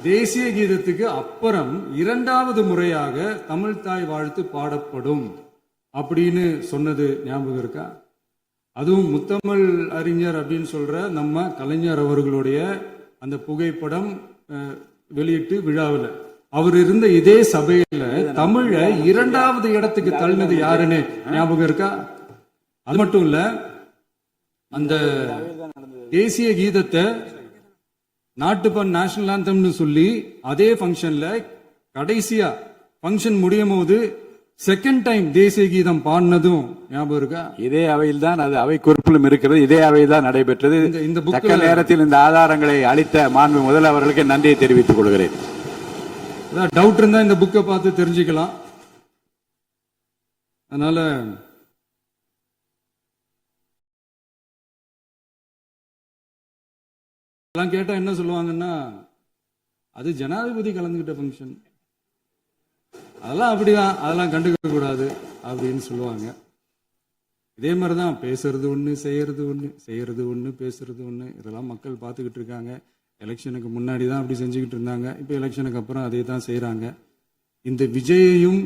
தேசிய கீதத்துக்கு அப்புறம் 2வது முறையாக தமிழ் தாய் வாழ்த்து பாடப்படும் அப்படின்னு சொன்னது ஞாபகம் இருக்கா? அதுவும் முத்தமிழ் அறிஞர் அப்படின்னு சொல்ற நம்ம கலைஞர் அவர்களுடைய அந்த புகைப்படம் வெளியிட்டு விழாவில் அவர் இருந்த இதே சபையில தமிழ 2வது இடத்துக்கு தள்ளினது யாருன்னு ஞாபகம் இருக்கா? அது மட்டும் இல்ல, அந்த தேசிய கீதத்தை நாட்டுப்பண் நேஷனல் ஆந்தம்னு சொல்லி அதே ஃபங்க்ஷன்ல கடைசியா ஃபங்க்ஷன் முடியும் போது செகண்ட் டைம் தேசிய கீதம் பாடினதும் ஞாபகம் இருக்கா? இதே அவையில் தான், அது அவை குறிப்பிலும் இருக்கிறது, இதே அவையில் தான் நடைபெற்றது. இந்த தக்க நேரத்தில் இந்த ஆதாரங்களை அளித்த மாண்பு முதல்வர் அவர்களுக்கு நன்றியை தெரிவித்துக் கொள்கிறேன். டவுட் இருந்தா இந்த புக்கை பார்த்து தெரிஞ்சுக்கலாம். அதனால எல்லாம் கேட்டா என்ன சொல்லுவாங்கன்னா, அது ஜனாதிபதி கலந்துகிட்ட ஃபங்க்ஷன், அதெல்லாம் அப்படிதான், அதெல்லாம் கண்டுக்க கூடாது அப்படின்னு சொல்லுவாங்க. இதே மாதிரிதான் பேசுறது ஒண்ணு, செய்யறது ஒண்ணு, பேசுறது ஒண்ணு. இதெல்லாம் மக்கள் பார்த்துக்கிட்டு இருக்காங்க. எலெக்ஷனுக்கு முன்னாடி தான் அப்படி செஞ்சுக்கிட்டு இருந்தாங்க, இப்ப எலெக்ஷனுக்கு அப்புறம் அதே தான் செய்யறாங்க. இந்த விஜயையும்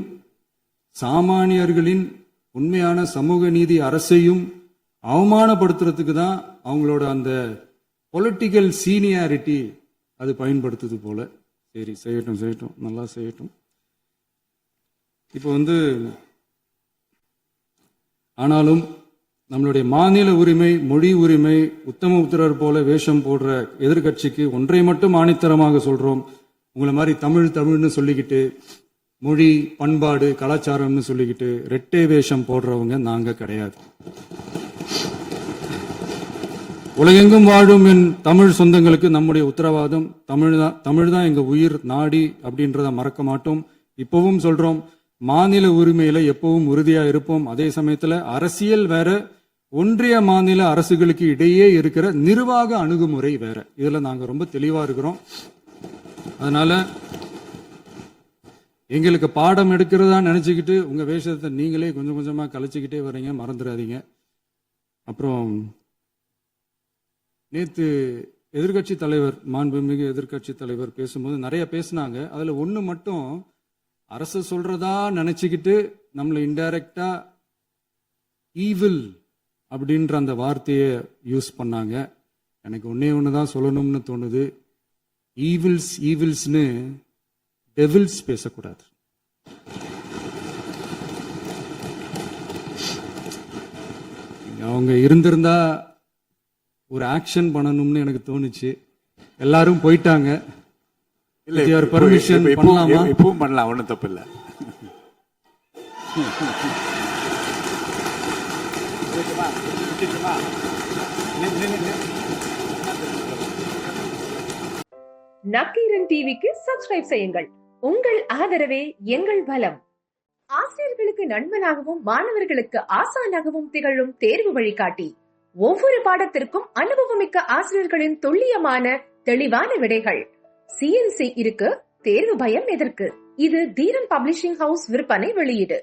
சாமானியர்களின் உண்மையான சமூக நீதி அரசையும் அவமானப்படுத்துறதுக்கு தான் அவங்களோட அந்த பொலிட்டிக்கல் சீனியாரிட்டி அது பயன்படுத்துது போல. சரி, செய்யட்டும், நல்லா செய்யட்டும். இப்போ ஆனாலும் நம்மளுடைய மாநில உரிமை, மொழி உரிமை, உத்தமபுத்திரர் போல வேஷம் போடுற எதிர்கட்சிக்கு ஒன்றை மட்டும் ஆணித்தரமாக சொல்றோம். உங்களை மாதிரி தமிழ்னு சொல்லிக்கிட்டு, மொழி, பண்பாடு, கலாச்சாரம்னு சொல்லிக்கிட்டு ரெட்டை வேஷம் போடுறவங்க நாங்க கிடையாது. உலகெங்கும் வாழும் என் தமிழ் சொந்தங்களுக்கு நம்முடைய உத்தரவாதம் தமிழ் தான் எங்க உயிர் நாடி அப்படின்றத மறக்க மாட்டோம். இப்பவும் சொல்றோம், மாநில உரிமையில எப்பவும் உறுதியா இருப்போம். அதே சமயத்துல அரசியல் வேற, ஒன்றிய மாநில அரசுகளுக்கு இடையே இருக்கிற நிர்வாக அணுகுமுறை வேற. இதுல நாங்க ரொம்ப தெளிவா இருக்கிறோம். அதனால எங்களுக்கு பாடம் எடுக்கிறதா நினைச்சுக்கிட்டு உங்க வேஷத்தை நீங்களே கொஞ்சம் கொஞ்சமா கலைச்சுக்கிட்டே வர்றீங்க, மறந்துடாதீங்க. அப்புறம் நேத்து எதிர்கட்சி தலைவர், மாண்புமிகு எதிர்கட்சி தலைவர் பேசும்போது நிறைய பேசினாங்க. அதுல ஒண்ணு மட்டும் அரசு சொல்றதா நினைச்சுக்கிட்டு நம்மளை இன்டைரக்டா ஈவில் அப்படின்ற அந்த வார்த்தையை யூஸ் பண்ணாங்க. எனக்கு ஒண்ணுதான் சொல்லணும்னு தோணுது. ஈவில்ஸ்னு டெவில்ஸ் பேசக்கூடாது. அவங்க இருந்திருந்தா ஒரு ஆக்ஷன் பண்ணணும்னு எனக்கு தோணுச்சு. எல்லாரும் போயிட்டாங்க. பர்மிஷன் பண்ணலாமா? இப்பவும் பண்ணலாம், ஒன்றும் தப்பு இல்லை. நக்கீரன் டிவிக்கு சப்ஸ்கிரைப் செய்யுங்கள். உங்கள் ஆதரவே எங்கள் பலம். ஆசிரியர்களுக்கு நண்பனாகவும் மாணவர்களுக்கு ஆசானாகவும் திகழும் தேர்வு வழிகாட்டி. ஒவ்வொரு பாடத்திற்கும் அனுபவமிக்க ஆசிரியர்களின் துல்லியமான தெளிவான விடைகள். CNC இருக்கு, தேர்வு பயம் எதற்கு? இது தீரன் பப்ளிஷிங் ஹவுஸ் விற்பனை வெளியீடு.